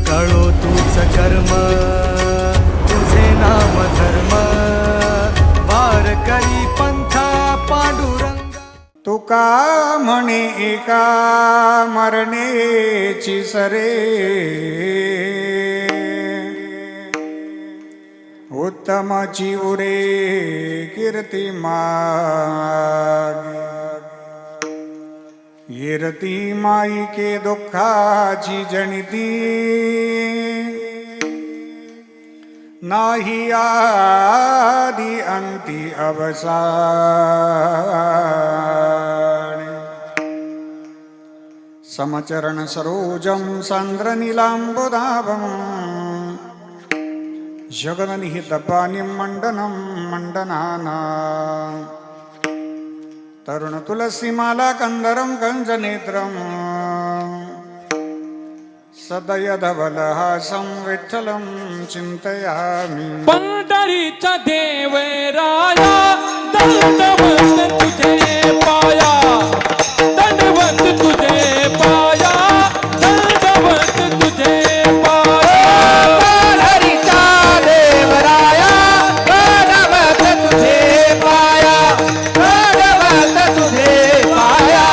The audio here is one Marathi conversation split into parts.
कळो तूच कर्म तुझे नाम धर्म वारकरी पंथा पांडुरंग तुका म्हणे एका मरणेची सरे उत्तमाची उरे कीर्ती मागे कीर्ती माईके दुःखाची जनिती नाही आदि अंती अवसान समचरण सरोजम सांद्रनीलांबुदाभम् जगन्निहितपानिं मंडनं मंडनाना तरुण तुलसीमाला कंदरं कंजनेत्रं सदयधवलहासं विठ्ठलं चिंतयामि पंढरीचा देवराया दंडवत तुझे पाया दंडवत तुझे पाया दंडवत तुझे पाया पंढरीचा देवराया दंडवत तुझे पाया दंडवत तुझे पाया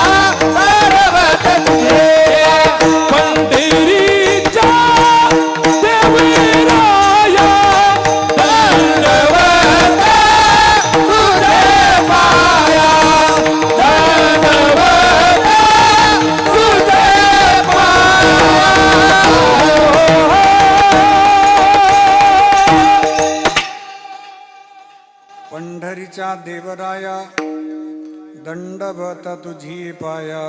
दंडवत तुझे पंढरीचा देवराया दंडवत तुझे पाया दंडवत तुझे पंढरीच्या देवराया दंडवत तुझी पाया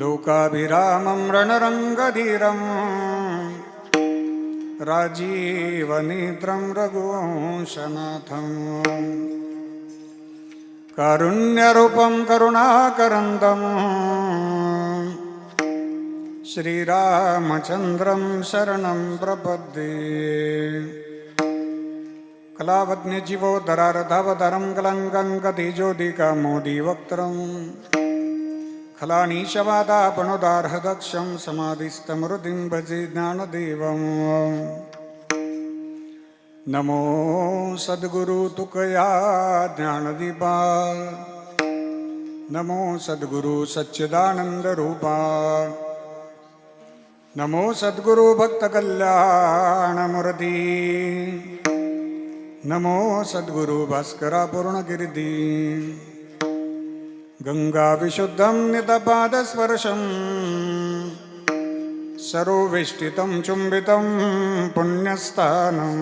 लोकाभिरामं रणरंगधीरं राजीवनेत्रं रघुवंशनाथं कारुण्यरूपं करुणाकरन्दं श्रीरामचन्द्रं शरणं प्रपद्ये कलावज्ञ जीवोदरारधावधरं कलङ्कं मोदीवक्त्रं खलानीशवादापणोदार्हदक्षं समाधिस्तमृतिं भजे ज्ञानदेवम् नमो सद्गुरु तुकया ज्ञानदीपा नमो सद्गुरु सच्चिदानंद रूपा नमो सद्गुरु भक्तकल्याणमूर्ती नमो सद्गुरु भास्करा पूर्णकीर्ती गंगा विशुद्धं नितपादस्पर्शं सरोवेष्टितं चुंबितं पुण्यस्थानं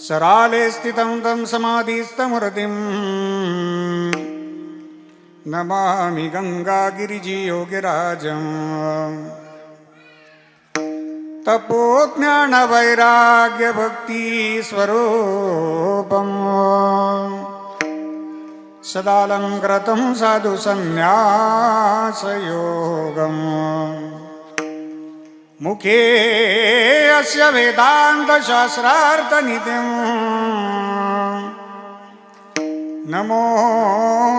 सराले स्थितं तं समाधिस्थमूर्तिं नमामि गंगागिरिजियोगिराजम् तपो ज्ञान वैराग्य भक्ति स्वरूपम् सदालंकृतं साधु संन्यासयोगम् मुखे अस्य वेदांत शास्त्रार्थनिधिं नमो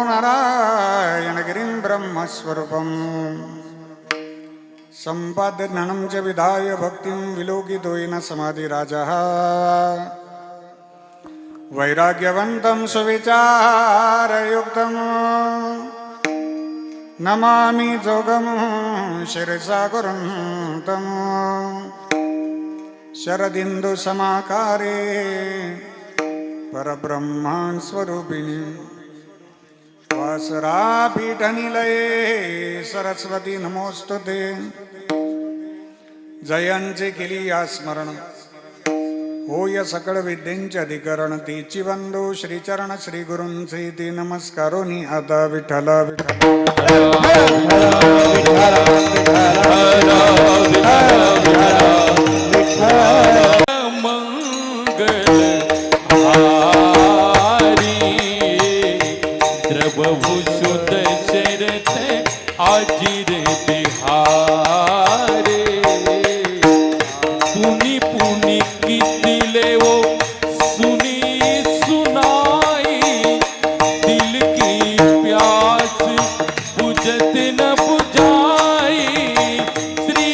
नारायणगिरिं ब्रह्मस्वरूपम् संपाद्य ज्ञानं च विधाय भक्तिं विलोकितो येन समाधिराजः वैराग्यवन्तं सुविचारयुक्तं नमामि जोगं शिरसा गुरुन्तं शरदिन्दुसमाकारे परब्रह्मान् स्वरूपिणी वासरापीठनिलये सरस्वती नमोस्तुते जयांचे केली या स्मरण होय सकळ विद्येंचे अधिकरण तिची बंधू श्रीचरण श्री गुरूंचे ती नमस्कारोनी आता विठ्ठल द्रवभूषुत शरथ आजिर बिहारे पुनि पुनि कीतिले वो सुनी सुनाई दिल की प्यास बुझत न बुझाई श्री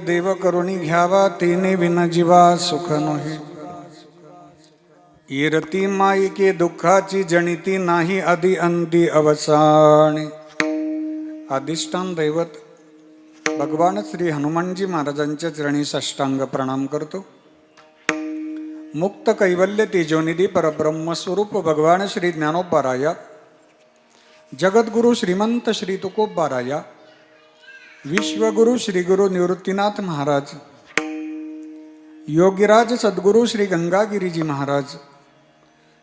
देव करुणी घ्यावा, तिने विन जीवा सुख नोहे. इरती माईके दुःखाची जनिती नाही, आदि अंती अवसाने. अधिष्ठान दैवत भगवान श्री हनुमानजी महाराजांच्या चरणी साष्टांग प्रणाम करतो. मुक्त कैवल्य तेजोनिधी परब्रह्म स्वरूप भगवान श्री ज्ञानोबाराया, जगद्गुरु श्रीमंत श्री तुकोबाराया, विश्वगुरु श्री गुरु निवृत्तीनाथ महाराज, योगीराज सद्गुरु श्री गंगागिरीजी महाराज,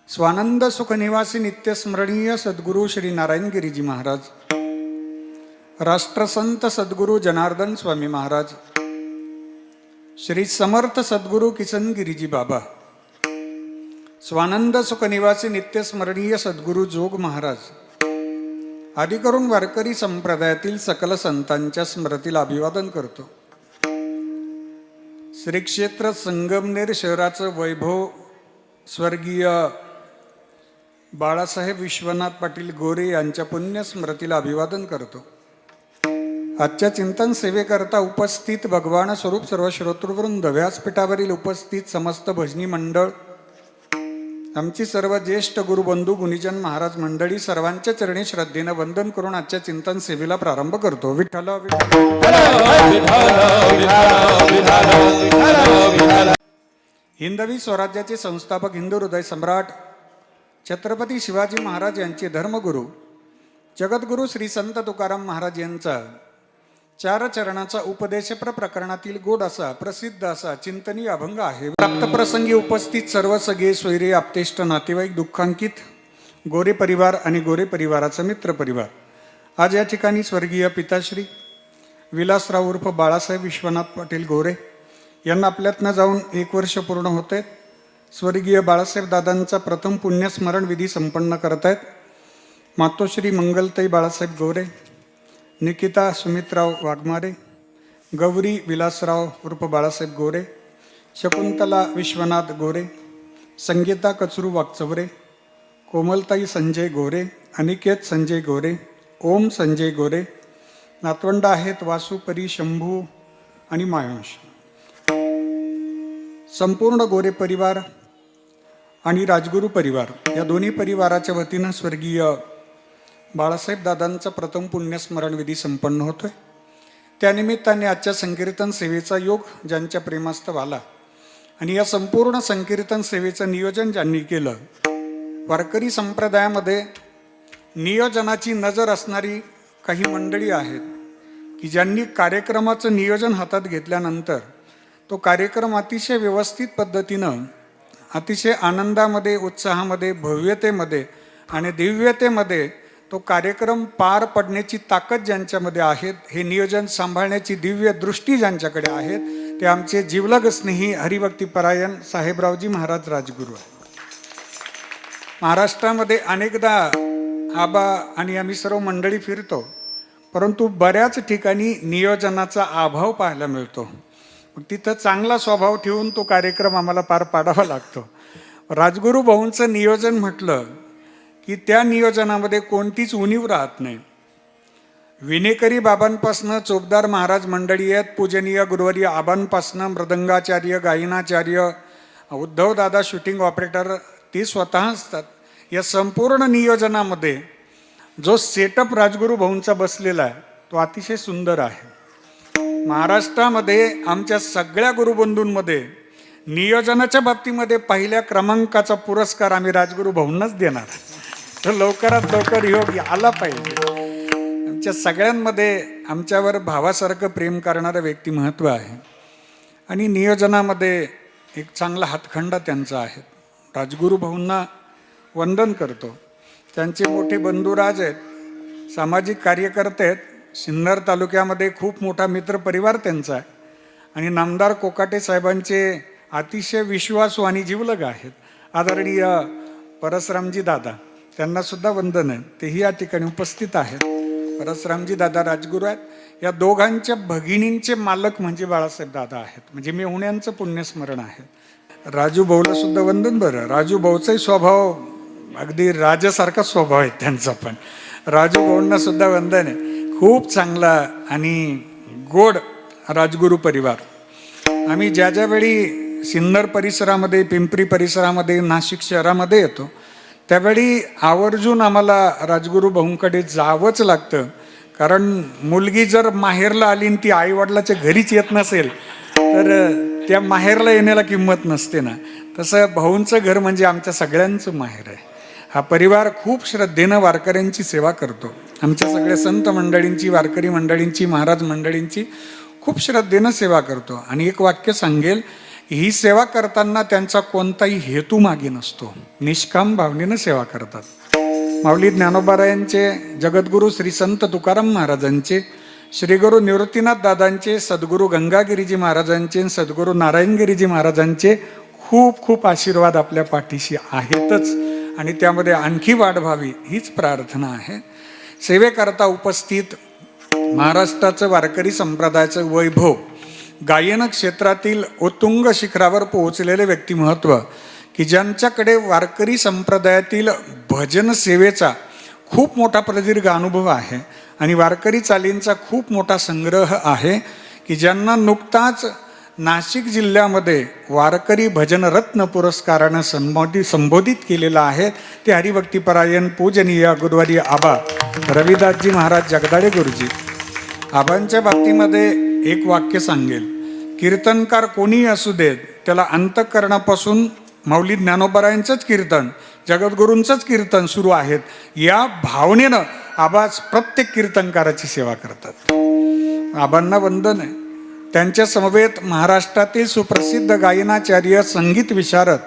स्वानंद सुख निवासी नित्य स्मरणीय सद्गुरु श्री नारायणगिरीजी महाराज, राष्ट्रसंत सद्गुरु जनार्दन स्वामी महाराज, श्री समर्थ सद्गुरु किसनगिरीजी बाबा, स्वानंद सुख निवासी नित्य स्मरणीय सद्गुरु जोग महाराज आदी करून वारकरी संप्रदायातील सकल संतांच्या स्मृतीला अभिवादन करतो. श्री क्षेत्र संगमनेर शहराचं वैभव स्वर्गीय बाळासाहेब विश्वनाथ पाटील गोरे यांच्या पुण्य स्मृतीला अभिवादन करतो. आजच्या चिंतन सेवेकरता उपस्थित भगवान स्वरूप सर्व श्रोतृवृंद, व्यासपीठावरील उपस्थित समस्त भजनी मंडळ, आमची सर्व ज्येष्ठ गुरुबंधू गुणीजन महाराज मंडळी, सर्वांच्या चरणी श्रद्धेनं वंदन करून आजच्या चिंतन सेवेला प्रारंभ करतो. विठ्ठल हिंदवी स्वराज्याचे संस्थापक, हिंदू हृदय सम्राट छत्रपती शिवाजी महाराज यांचे धर्मगुरू जगद्गुरू श्री संत तुकाराम महाराज यांचा चार चरणाचा उपदेश प्रकरणातील गोड असा प्रसिद्ध असा चिंतनीय अभंग आहे. प्राप्त प्रसंगी उपस्थित सर्व सगळे सोयरे आपतेष्ट नातेवाईक, दुःखांकित गोरे परिवार आणि गोरे परिवाराचा मित्र परिवार, आज या ठिकाणी स्वर्गीय पिताश्री विलासराव उर्फ बाळासाहेब विश्वनाथ पाटील गोरे यांना आपल्यातनं जाऊन 1 वर्ष पूर्ण होते. स्वर्गीय बाळासाहेब दादांचा प्रथम पुण्यस्मरण विधी संपन्न करत आहेत. मातोश्री मंगलताई बाळासाहेब गोरे, निकिता सुमितराव वाघमारे, गौरी विलासराव उर्फ बाळासाहेब गोरे, शकुंतला विश्वनाथ गोरे, संगीता कचरू वागचवरे, कोमलताई संजय गोरे, अनिकेत संजय गोरे, ओम संजय गोरे. नातवंड आहेत वासू, परी, शंभू आणि मायांश. संपूर्ण गोरे परिवार आणि राजगुरू परिवार या दोन्ही परिवाराच्या वतीनं स्वर्गीय बाळासाहेब दादांचा प्रथम पुण्यस्मरण विधी संपन्न होतोय. त्यानिमित्ताने आजच्या संकीर्तन सेवेचा योग ज्यांच्या प्रेमास्तव आला आणि या संपूर्ण संकीर्तन सेवेचं नियोजन ज्यांनी केलं, वारकरी संप्रदायामध्ये नियोजनाची नजर असणारी काही मंडळी आहेत की ज्यांनी कार्यक्रमाचं नियोजन हातात घेतल्यानंतर तो कार्यक्रम अतिशय व्यवस्थित पद्धतीनं, अतिशय आनंदामध्ये, उत्साहामध्ये, भव्यतेमध्ये आणि दिव्यतेमध्ये तो कार्यक्रम पार पडण्याची ताकद ज्यांच्यामध्ये आहेत, हे नियोजन सांभाळण्याची दिव्य दृष्टी ज्यांच्याकडे आहेत, ते आमचे जिवलग स्नेही हरिभक्तीपरायण साहेबरावजी महाराज राजगुरू आहेत. महाराष्ट्रामध्ये अनेकदा आबा आणि आम्ही सर्व मंडळी फिरतो, परंतु बऱ्याच ठिकाणी नियोजनाचा अभाव पाहायला मिळतो. तिथं चांगला स्वभाव ठेवून तो कार्यक्रम आम्हाला पार पाडावा लागतो. राजगुरू भाऊंचं नियोजन म्हटलं की त्या नियोजनामध्ये कोणतीच उणीव राहत नाही. विनेकरी बाबांपासनं चोपदार महाराज मंडळी आहेत, पूजनीय गुरुवर्य आबांपासनं मृदंगाचार्य, गायनाचार्य, उद्धवदादा शूटिंग ऑपरेटर ते स्वतः असतात. या संपूर्ण नियोजनामध्ये जो सेटअप राजगुरू भाऊंचा बसलेला आहे तो अतिशय सुंदर आहे. महाराष्ट्रामध्ये आमच्या सगळ्या गुरुबंधूंमध्ये नियोजनाच्या बाबतीमध्ये पहिल्या क्रमांकाचा पुरस्कार आम्ही राजगुरू भाऊंनाच देणार. तर लवकरात लवकर योग आला पाहिजे. आमच्या सगळ्यांमध्ये आमच्यावर भावासारखं प्रेम करणारं व्यक्तिमत्व आहे आणि नियोजनामध्ये एक चांगला हातखंडा त्यांचा आहे. राजगुरू भाऊंना वंदन करतो. त्यांचे मोठे बंधुराज आहेत, सामाजिक कार्यकर्ते आहेत. सिन्नर तालुक्यामध्ये खूप मोठा मित्रपरिवार त्यांचा आहे आणि नामदार कोकाटे साहेबांचे अतिशय विश्वासू आणि जिवलग आहेत आदरणीय परसरामजी दादा, त्यांनासुद्धा वंदन आहे. तेही या ठिकाणी उपस्थित आहेत. परसरामजी दादा राजगुरू आहेत. या दोघांच्या भगिनींचे मालक म्हणजे बाळासाहेब दादा आहेत. म्हणजे मेहुण्यांचं पुण्यस्मरण आहे. राजू भाऊला सुद्धा वंदन. बरं, राजू भाऊचाही स्वभाव अगदी राजासारखा स्वभाव आहे त्यांचा, पण राजू भाऊंना सुद्धा वंदन आहे. खूप चांगला आणि गोड राजगुरू परिवार आम्ही ज्या ज्यावेळी सिन्नर परिसरामध्ये, पिंपरी परिसरामध्ये, नाशिक शहरामध्ये येतो त्यावेळी आवर्जून आम्हाला राजगुरू भाऊंकडे जावंच लागतं. कारण मुलगी जर माहेरला आली आणि ती आईवडिलाच्या घरीच येत नसेल तर त्या माहेरला येण्याला किंमत नसते ना. तसं भाऊंचं घर म्हणजे आमच्या सगळ्यांचं माहेर आहे. हा परिवार खूप श्रद्धेनं वारकऱ्यांची सेवा करतो. आमच्या सगळ्या संत मंडळींची, वारकरी मंडळींची, महाराज मंडळींची खूप श्रद्धेनं सेवा करतो. आणि एक वाक्य सांगेल, ही सेवा करताना त्यांचा कोणताही हेतू मागे नसतो, निष्काम भावनेनं सेवा करतात. माऊली ज्ञानोबारायांचे, जगद्गुरू श्री संत तुकाराम महाराजांचे, श्रीगुरू निवृत्तीनाथ दादांचे, सद्गुरू गंगागिरीजी महाराजांचे, सद्गुरू नारायणगिरीजी महाराजांचे खूप खूप आशीर्वाद आपल्या पाठीशी आहेतच आणि त्यामध्ये आणखी वाढ व्हावी हीच प्रार्थना आहे. सेवेकरता उपस्थित महाराष्ट्राचं वारकरी संप्रदायाचं वैभव, गायन क्षेत्रातील उत्तुंग शिखरावर पोहोचलेले व्यक्तिमत्व की ज्यांच्याकडे वारकरी संप्रदायातील भजन सेवेचा खूप मोठा प्रदीर्घ अनुभव आहे आणि वारकरी चालींचा खूप मोठा संग्रह आहे, की ज्यांना नुकताच नाशिक जिल्ह्यामध्ये वारकरी भजन रत्न पुरस्कारानं संबोधित केलेलं आहे. ते हरिभक्तीपरायण पूजनीय गुरुवारी आबा रविदासजी महाराज जगदाळे गुरुजी. आबांच्या बाबतीमध्ये एक वाक्य सांगेल, कीर्तनकार कोणीही असू देत त्याला अंतःकरणापासून माऊली ज्ञानोबारायांचंच कीर्तन, जगद्गुरूंचंच कीर्तन सुरू आहेत या भावनेनं आबाज प्रत्येक कीर्तनकाराची सेवा करतात. आबांना वंदन आहे. त्यांच्या समवेत महाराष्ट्रातील सुप्रसिद्ध गायनाचार्य, संगीत विशारद,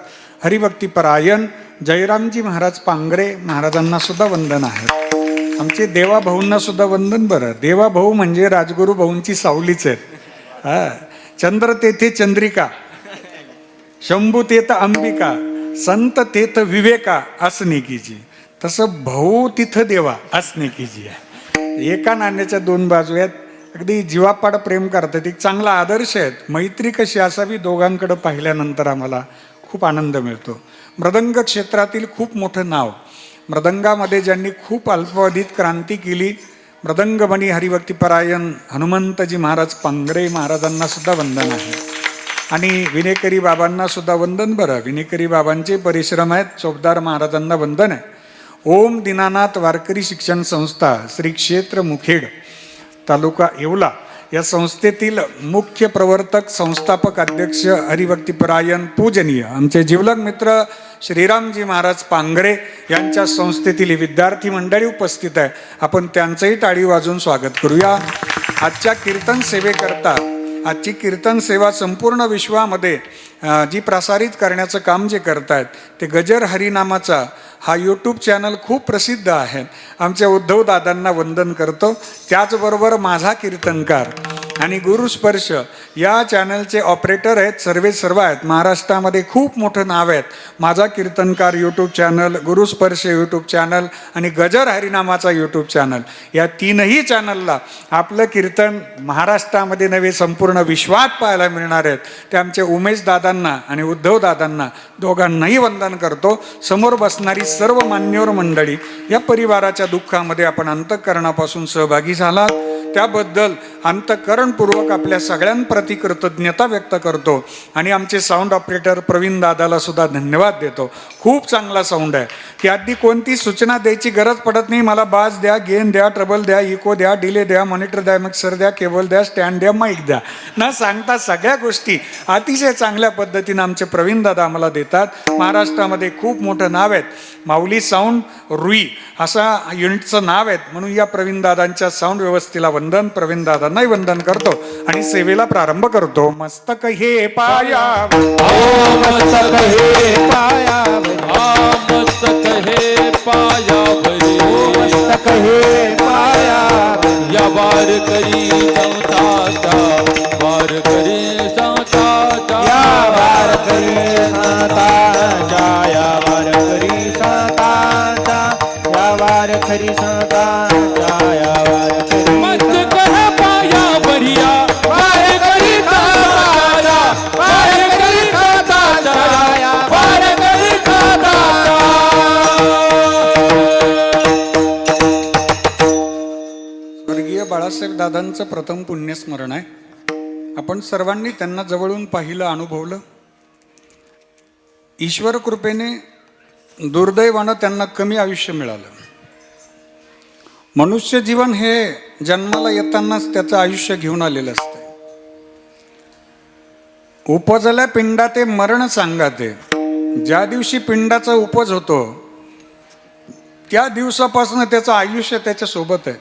हरिभक्तीपरायण जयरामजी महाराज पांगरे महाराजांना सुद्धा वंदन आहे. आमचे देवाभाऊंना सुद्धा वंदन. बरं, देवाभाऊ म्हणजे राजगुरू भाऊंची सावलीच आहेत. चंद्र तेथे चंद्रिका, शंभू तेथ अंबिका, संत तेथ विवेका असणे कीजी. तसं भाऊ तिथं देवा असणे कीजी आहे. एका नाण्याच्या दोन बाजू आहेत. अगदी जीवापाड प्रेम करतात. एक चांगला आदर्श आहेत. मैत्री कशी असावी दोघांकडे पाहिल्यानंतर आम्हाला खूप आनंद मिळतो. मृदंग क्षेत्रातील खूप मोठं नाव, मृदंगामध्ये ज्यांनी खूप अल्पावधीत क्रांती केली, मृदंगमणी हरिभक्तीपरायण हनुमंतजी महाराज पांगरे महाराजांना सुद्धा वंदन आहे. आणि विनेकरी बाबांना सुद्धा वंदन. बरं, विनेकरी बाबांचे परिश्रम आहेत. चोपदार महाराजांना वंदन आहे. ओम दीनानाथ वारकरी शिक्षण संस्था, श्री क्षेत्र मुखेड, तालुका येवला या संस्थेतील मुख्य प्रवर्तक, संस्थापक, अध्यक्ष हरिभक्तीपरायण पूजनीय आमचे जिवलग मित्र श्रीरामजी महाराज पांगरे यांच्या संस्थेतील विद्यार्थी मंडळी उपस्थित आहे. आपण त्यांचंही टाळी वाजवून स्वागत करूया. आजच्या कीर्तन सेवेकरता, आजची कीर्तन सेवा संपूर्ण विश्वामध्ये जी प्रसारित करण्याचं काम जे करतायत ते गजर हरिनामाचा हा यूट्यूब चॅनल खूप प्रसिद्ध आहे. आमच्या उद्धव दादांना वंदन करतो. त्याचबरोबर माझा कीर्तनकार आणि गुरुस्पर्श या चॅनलचे ऑपरेटर आहेत. सर्व आहेत. महाराष्ट्रामध्ये खूप मोठं नाव आहेत. माझा कीर्तनकार यूट्यूब चॅनल, गुरुस्पर्श यूट्यूब चॅनल आणि गजर हरिनामाचा यूट्यूब चॅनल, या तीनही चॅनलला आपलं कीर्तन महाराष्ट्रामध्ये नव्हे संपूर्ण विश्वात पाहायला मिळणार आहेत. ते आमचे उमेश दादांना आणि उद्धव दादांना दोघांनाही वंदन करतो. समोर बसणारी सर्व मान्यवर मंडळी, या परिवाराच्या दुःखामध्ये आपण अंतःकरणापासून सहभागी झालात त्याबद्दल अंतःकरणपूर्वक आपल्या सगळ्यांप्रती कृतज्ञता व्यक्त करतो. आणि आमचे साऊंड ऑपरेटर प्रवीण दादाला सुद्धा धन्यवाद देतो. खूप चांगला साऊंड आहे की अगदी कोणती सूचना द्यायची गरज पडत नाही. मला बास द्या, गेन द्या, ट्रबल द्या, इको द्या, डिले द्या, मॉनिटर द्या, मिक्सर द्या, केबल द्या, स्टँड द्या, माईक द्या, न सांगता सगळ्या गोष्टी अतिशय चांगल्या पद्धतीनं आमचे प्रवीण दादा आम्हाला देतात. महाराष्ट्रामध्ये खूप मोठं नाव आहेत. माऊली साऊंड रुई असा युनिटचं नाव आहेत. म्हणून या प्रवीण दादांच्या साऊंड व्यवस्थेला वंदन, प्रवीण दादांनाही वंदन करतो आणि सेवेला प्रारंभ करतो. मस्तक हे पाया, मस्तक हे पाया, मस्तक हे पायावरी, मस्तक हे पाया, या वारकरी संताचा, वारकरी संताचा, या वारकरी संतांच्या, या वारकरी संतांच्या, या वारकरी संतांच्या, या वारकरी मस्तक हे पायावरी, वारकरी संतांच्या, वारकरी संतांच्या, या वारकरी संतांच्या. स्वर्गीय बाळासाहेब दादांचं प्रथम पुण्यस्मरण आहे. आपण सर्वांनी त्यांना जवळून पाहिलं, अनुभवलं. ईश्वर कृपेने दुर्दैवानं त्यांना कमी आयुष्य मिळालं. मनुष्य जीवन हे जन्माला येतानाच त्याचं आयुष्य घेऊन आलेलं असतं. उपजल्या पिंडाते मरण सांगाते. ज्या दिवशी पिंडाचा उपज होतो त्या दिवसापासून त्याचं आयुष्य त्याच्या सोबत आहे.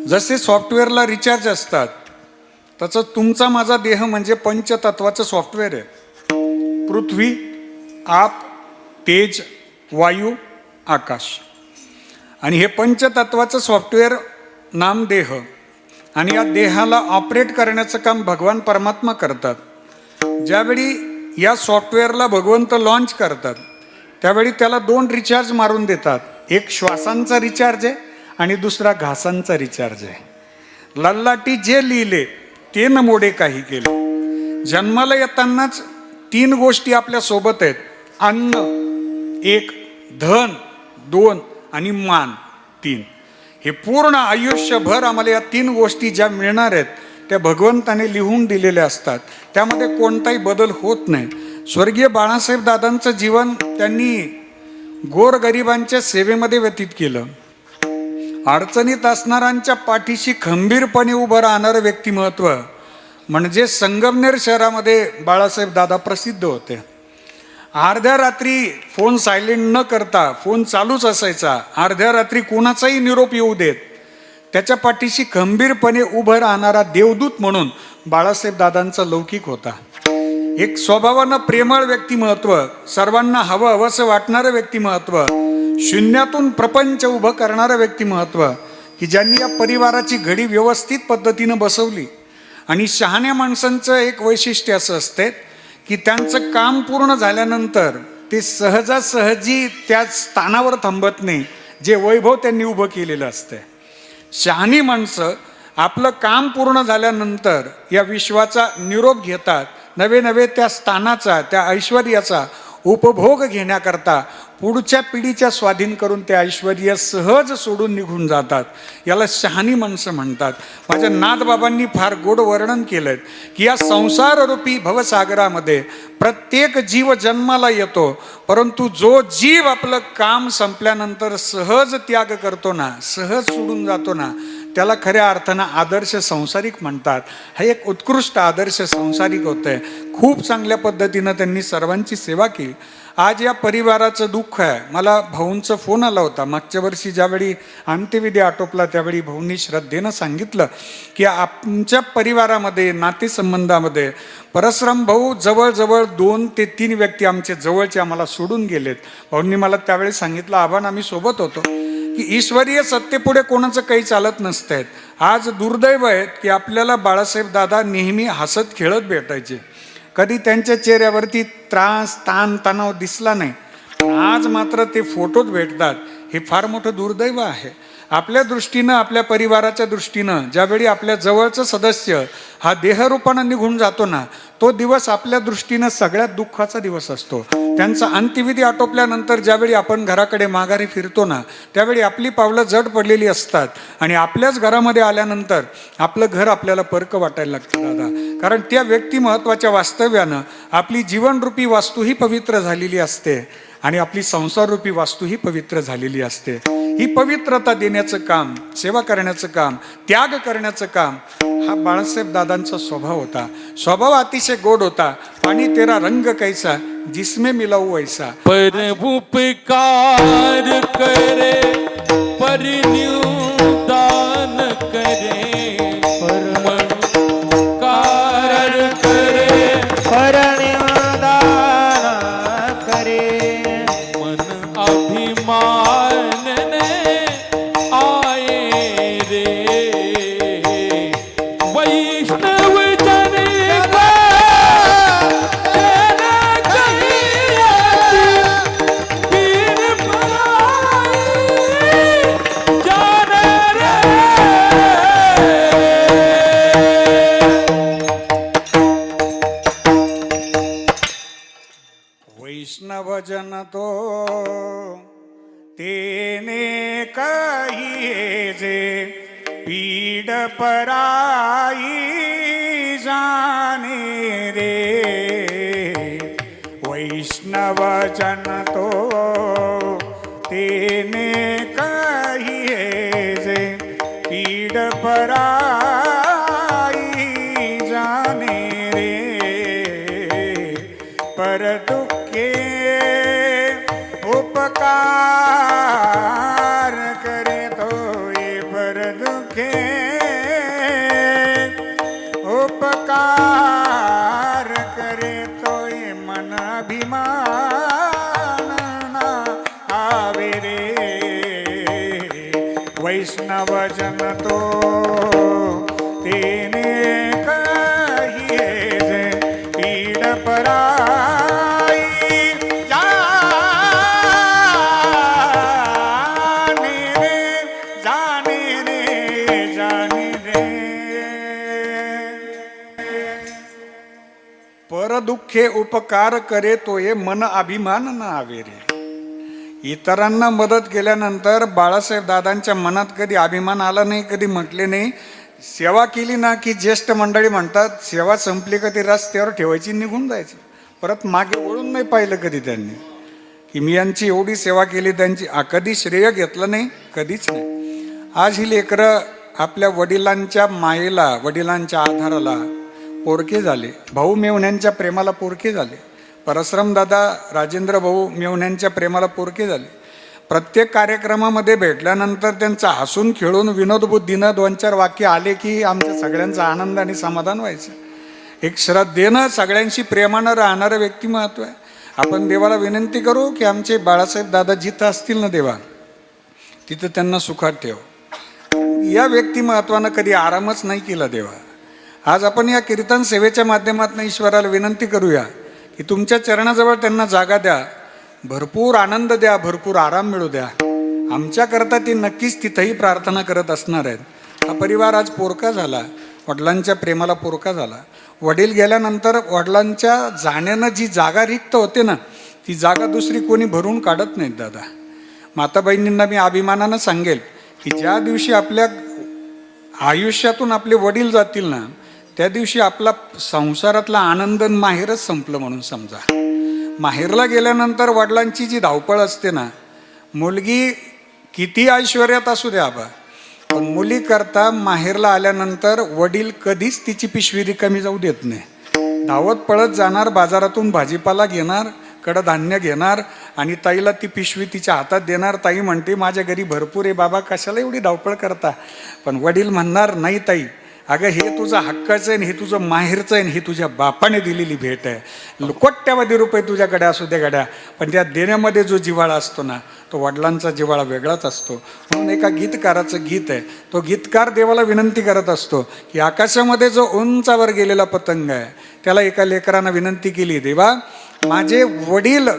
जसे सॉफ्टवेअरला रिचार्ज असतात तसं तुमचा माझा देह म्हणजे पंचतत्वाचं सॉफ्टवेअर आहे. पृथ्वी, आप, तेज, वायू, आकाश. आणि हे पंचतत्वाचं सॉफ्टवेअर नामदेह, आणि या देहाला ऑपरेट करण्याचं काम भगवान परमात्मा करतात. ज्यावेळी या सॉफ्टवेअरला भगवंत लॉन्च करतात त्यावेळी त्याला 2 रिचार्ज मारून देतात. एक श्वासांचा रिचार्ज आहे आणि दुसरा घासांचा रिचार्ज आहे. लल्लाटी जे लिहिले ते न मोडे काही केले. जन्माला येतानाच 3 गोष्टी आपल्या सोबत आहेत. अन्न 1, धन 2 आणि मान 3. हे पूर्ण आयुष्यभर आम्हाला या 3 गोष्टी ज्या मिळणार आहेत त्या भगवंताने लिहून दिलेल्या असतात. त्यामध्ये कोणताही बदल होत नाही. स्वर्गीय बाळासाहेब दादांचं जीवन त्यांनी गोरगरिबांच्या सेवेमध्ये व्यतीत केलं. अडचणीत असणाऱ्यांच्या पाठीशी खंबीरपणे उभं राहणारं व्यक्तिमत्व म्हणजे संगमनेर शहरामध्ये बाळासाहेब दादा प्रसिद्ध होते. अर्ध्या रात्री फोन सायलेंट न करता फोन चालूच असायचा. अर्ध्या रात्री कोणाचाही निरोप येऊ देत त्याच्या पाठीशी खंबीरपणे उभं राहणारा देवदूत म्हणून बाळासाहेब दादांचा लौकिक होता. एक स्वभावानं प्रेमळ व्यक्तिमत्व, सर्वांना हवं हवंसं वाटणारं व्यक्तिमत्व, शून्यातून प्रपंच उभं करणारं व्यक्तिमत्व की ज्यांनी या परिवाराची घडी व्यवस्थित पद्धतीनं बसवली. आणि शहाण्या माणसांचं एक वैशिष्ट्य असं असते की त्यांचं काम पूर्ण झाल्यानंतर ते सहजासहजी त्या स्थानावर थांबत नाही जे वैभव त्यांनी उभं केलेलं असते. शहाणी माणसं आपलं काम पूर्ण झाल्यानंतर या विश्वाचा निरोप घेतात. नवे नवे त्या स्थानाचा, त्या ऐश्वर्याचा उपभोग घेण्याकरता पुढच्या पिढीच्या स्वाधीन करून ते ऐश्वर्य सहज सोडून निघून जातात. याला शहाणी माणसं म्हणतात. माझ्या नाथबाबांनी फार गोड वर्णन केलंय की या संसाररूपी भवसागरामध्ये प्रत्येक जीव जन्माला येतो, परंतु जो जीव आपलं काम संपल्यानंतर सहज त्याग करतो ना, सहज सोडून जातो ना, त्याला खऱ्या अर्थानं आदर्श संसारिक म्हणतात. हा एक उत्कृष्ट आदर्श संसारिक होतं आहे. खूप चांगल्या पद्धतीनं त्यांनी सर्वांची सेवा केली. आज या परिवाराचं दुःख आहे. मला भाऊंचा फोन आला होता मागच्या वर्षी ज्यावेळी अंत्यविधी आटोपला त्यावेळी भाऊंनी श्रद्धेनं सांगितलं की आमच्या परिवारामध्ये नातेसंबंधामध्ये परसराम भाऊ जवळजवळ 2 ते 3 व्यक्ती आमचे जवळचे आम्हाला सोडून गेलेत. भाऊंनी मला त्यावेळी सांगितलं, आव्हान आम्ही सोबत होतो की ईश्वरीय सत्तेपुढे कोणाचं काही चालत नसतंय. आज दुर्दैव आहे की आपल्याला बाळासाहेब दादा नेहमी हसत खेळत भेटायचे. कधी त्यांच्या चेहऱ्यावरती त्रास, ताण, तणाव दिसला नाही. आज मात्र ते फोटोत भेटतात. हे फार मोठं दुर्दैव आहे. आपल्या दृष्टीनं, आपल्या परिवाराच्या दृष्टीनं ज्यावेळी आपल्या जवळचं सदस्य हा देहरूपानं निघून जातो ना, तो दिवस आपल्या दृष्टीनं सगळ्यात दुःखाचा दिवस असतो. त्यांचा अंत्यविधी आटोपल्यानंतर ज्यावेळी आपण घराकडे माघारी फिरतो ना, त्यावेळी आपली पावलं जड पडलेली असतात आणि आपल्याच घरामध्ये आल्यानंतर आपलं घर आपल्याला परक वाटायला लागतं दादा. कारण त्या व्यक्तिमत्वाच्या वास्तव्यानं आपली जीवनरूपी वास्तूही पवित्र झालेली असते आणि आपली संसाररूपी वास्तूही पवित्र झालेली असते. ही पवित्रता देण्याचं काम, सेवा करण्याचं काम, त्याग करण्याचं काम हा बाळासाहेब दादांचा स्वभाव होता. स्वभाव अतिशय गोड होता. पाणी तेरा रंग कैसा जिसमें मिलाऊ वैसा. पर उपकार करे परिनिदान करे, उपकार करे परनिदान करे, मन अभिमान ने आए रे वैष्णव जन का जन कहिया पीर पराई जान रे. वैष्णव जन तो तेने कहिए जे पीड पराई जाने रे वैष्णव जन तो तेने कहिए जे पीड पराई जाने रे पर दुखे उपकार करे तो ये पर दुखे उपकार करे तो ये मन अभिमान ना आवे रे वैष्णव जन तो तेने कहिए जे पीड पराई जाने रे जाने रे जाने रे पर दुःखे उपकार करे तो ये मन अभिमान न आवे रे. इतरांना मदत केल्यानंतर बाळासाहेब दादांच्या मनात कधी अभिमान आला नाही, कधी म्हटले नाही. सेवा केली ना की ज्येष्ठ मंडळी म्हणतात सेवा संपली का ती रस्त्यावर ठेवायची, निघून जायची, परत मागे वळून नाही पाहिलं कधी त्यांनी की मी यांची एवढी सेवा केली त्यांची. कधी श्रेय घेतलं नाही, कधीच नाही. आज ही लेकरं आपल्या वडिलांच्या मायेला, वडिलांच्या आधाराला पोरके झाले. भाऊ मेवण्यांच्या प्रेमाला पोरके झाले. परशुराम दादा, राजेंद्र भाऊ मेवण्यांच्या प्रेमाला पोरके झाले. प्रत्येक कार्यक्रमामध्ये भेटल्यानंतर त्यांचा हसून खेळून विनोदबुद्धीनं 2-4 वाक्य आले की आमच्या सगळ्यांचा आनंद आणि समाधान व्हायचं. एक श्रद्धेनं सगळ्यांशी प्रेमानं राहणारं व्यक्तिमत्व आहे. आपण देवाला विनंती करू की आमचे बाळासाहेब दादा जिथं असतील ना देवा, तिथं त्यांना सुखात ठेव. या व्यक्तिमत्वानं कधी आरामच नाही केला देवा. आज आपण या कीर्तन सेवेच्या माध्यमातून ईश्वराला विनंती करूया की तुमच्या चरणाजवळ त्यांना जागा द्या, भरपूर आनंद द्या, भरपूर आराम मिळू द्या. आमच्याकरता ती नक्कीच तिथंही प्रार्थना करत असणार आहेत. हा परिवार आज पोरका झाला, वडिलांच्या प्रेमाला पोरका झाला. वडील गेल्यानंतर वडिलांच्या जाण्यानं जी जागा रिक्त होते ना, ती जागा दुसरी कोणी भरून काढत नाहीत दादा. माताबहिणींना मी अभिमानानं सांगेल की ज्या दिवशी आपल्या आयुष्यातून आपले वडील जातील ना, त्या दिवशी आपला संसारातला आनंद माहेरच संपलं म्हणून समजा. माहेरला गेल्यानंतर वडिलांची जी धावपळ असते ना, मुलगी किती ऐश्वर्यात असू द्या आबा, पण मुलीकरता माहेरला आल्यानंतर वडील कधीच तिची पिशवी रिकामी जाऊ देत नाही. धावत पळत जाणार, बाजारातून भाजीपाला घेणार, कडधान्य घेणार आणि ताईला ती पिशवी तिच्या हातात देणार. ताई म्हणते माझ्या घरी भरपूर आहे बाबा, कशाला एवढी धावपळ करता. पण वडील म्हणणार नाही ताई, अगं हे तुझं हक्काचं आहे, हे तुझं माहेरचं आहे, हे तुझ्या बापाने दिलेली भेट आहे. कोट्यावधी रुपये तुझ्याकडे असू दे गड्या, पण त्या देण्यामध्ये जो जिव्हाळा असतो ना, तो वडिलांचा जिव्हाळा वेगळाच असतो. म्हणून एका गीतकाराचं गीत आहे, तो गीतकार देवाला विनंती करत असतो की आकाशामध्ये जो उंचावर गेलेला पतंग आहे, त्याला एका लेकरानं विनंती केली, देवा माझे वडील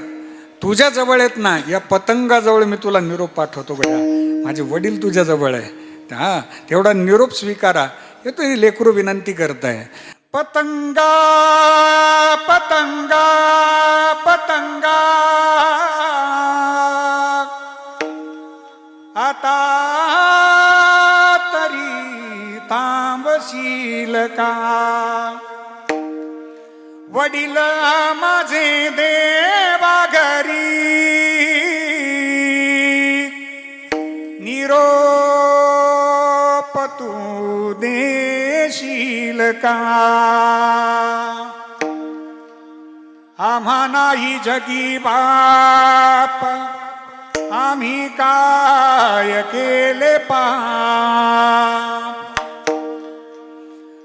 तुझ्या जवळ आहेत ना, या पतंगाजवळ मी तुला निरोप पाठवतो गड्या, माझे वडील तुझ्या जवळ आहे, हा तेवढा निरोप स्वीकारा. हे तो लेकरू विनंती करताय. पतंगा पतंगा पतंगा आता तरी थांबशील का, वडील माझे देवा घरी निरोप तू देशील का. आम्हा नाही जगी बाप, आम्ही काय केले पाप.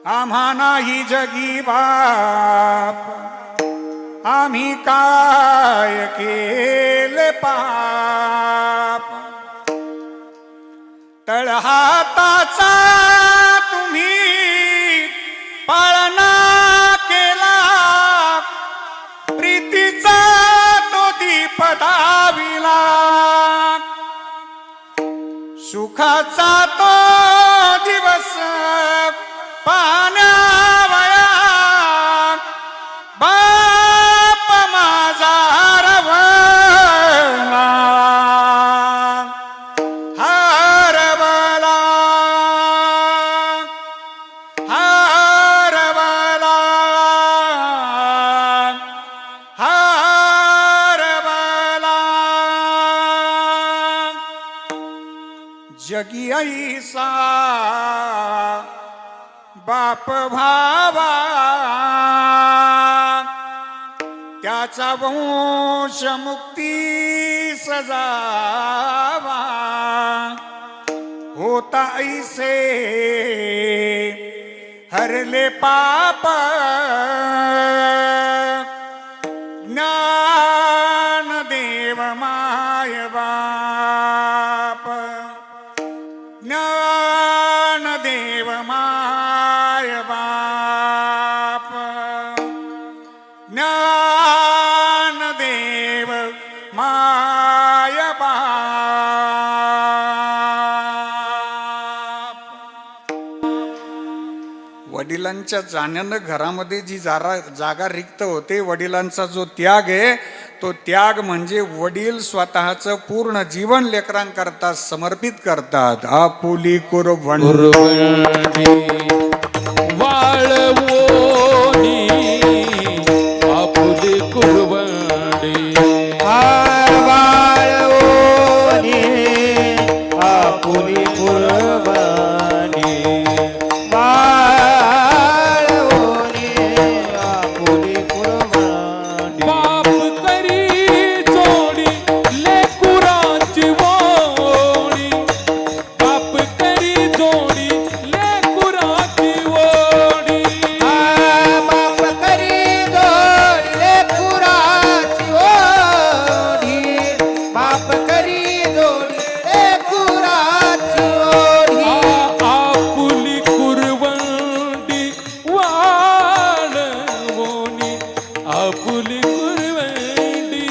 आम्हा नाही जगी बाप, आम्ही काय केले पाप. तळहाताचा तुम्ही पाळणा केला, प्रीतीचा तो दीप दाविला, सुखाचा तो दिवस पाण्यावया बाप माझा हरवला, हरवला, हरवला. जगी ऐसा बाप भावा त्याचा वंश मुक्ती सजावा होता ऐसे हरले पाप ज्ञान देव माय बाप ज्ञान देव माय बाप ज्ञान देव माय बाप. वडिलांच्या जाण्यानं घरामध्ये जी जागा रिक्त होते, वडिलांचा जो त्याग आहे तो त्याग म्हणजे वडील स्वतःचं पूर्ण जीवन लेकरांकरता समर्पित करतात. आपुली कुर्बानी वाळवोनी आपुली कुर्बानी वाळवोनी आपुली कुर्बानी वाळवोनी आपुली कुर्बानी बाप करी जोडी लेकुराची वोणी बाप करी जोडी लेकुराची वोणी बाप करी जोडले कुराची ओढी बाप करी जोडले कुराची ओढी आपुली कुर्बानी वाळवोनी आपुली कुर्बानी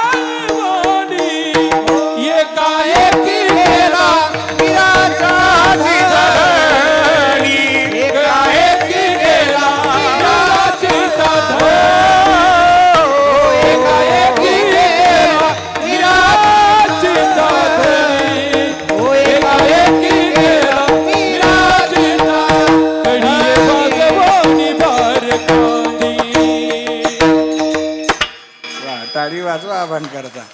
वाळवोनी एकाएकी गेला वीराचा धरणी एकाएकी गेला वीराची धरणी एकाएकी गेला वीराची धरणी एकाएकी गेला वीराची धरणी भगवानी भारतानी. टाळी वाजवा आवाहन करता.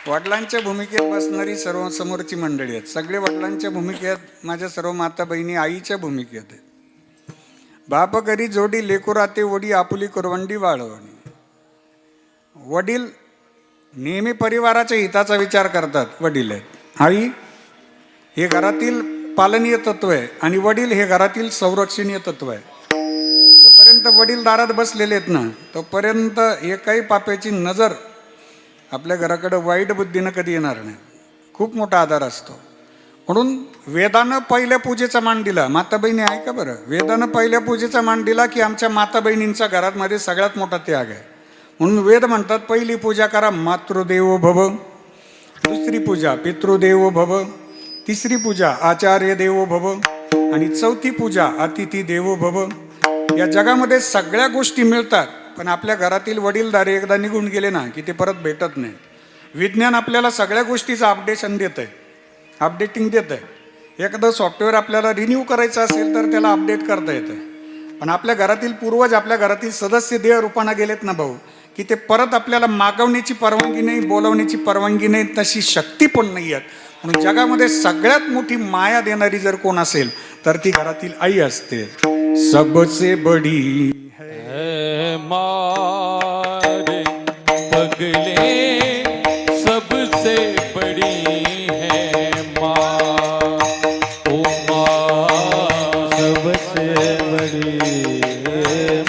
वडिलांच्या भूमिकेत बसणारी सर्व समोरची मंडळी आहेत. सगळे वडिलांच्या भूमिकेत, माझ्या सर्व माता बहिणी आईच्या भूमिकेत आहेत. बाप करी जोडी लेकुराते वडी आपुली कुर्बानी वाळवणी. वडील नेहमी परिवाराच्या हिताचा विचार करतात. वडील आहेत, आई हे घरातील पालनीय तत्व आहे आणि वडील हे घरातील संरक्षणीय तत्व आहे. जोपर्यंत वडील दारात बसलेले आहेत ना, तोपर्यंत एकाही पाप्याची नजर आपल्या घराकडे वाईट बुद्धीनं कधी येणार नाही. खूप मोठा आधार असतो. म्हणून वेदानं पहिल्या पूजेचा मान दिला. माता बहिणी आहे का बरं, वेदानं पहिल्या पूजेचा मान दिला की आमच्या माता बहिणींचा घरामध्ये सगळ्यात मोठा त्याग आहे. म्हणून वेद म्हणतात पहिली पूजा करा मातृदेवो भव, दुसरी पूजा पितृदेवो भव, तिसरी पूजा आचार्य देवो भव आणि चौथी पूजा अतिथी देवो भव. या जगामध्ये सगळ्या गोष्टी मिळतात, पण आपल्या घरातील वडीलधारे एकदा निघून गेले ना की ते परत भेटत नाही. विज्ञान आपल्याला सगळ्या गोष्टीचं अपडेशन देत आहे, अपडेटिंग देत आहे. एखादं सॉफ्टवेअर आपल्याला रिन्यू करायचं असेल तर त्याला अपडेट करता येतं. पण आपल्या घरातील पूर्वज, आपल्या घरातील सदस्य देह रूपानं गेलेत ना भाऊ, की ते परत आपल्याला मागवण्याची परवानगी नाही, बोलावण्याची परवानगी नाही, तशी शक्ती पण नाही आहेत. म्हणून जगामध्ये सगळ्यात मोठी माया देणारी जर कोण असेल तर ती घरातील आई असते. सबसे बडी है मारे पगले सबसे बड़ी है माँ ओ माँ सबसे बड़ी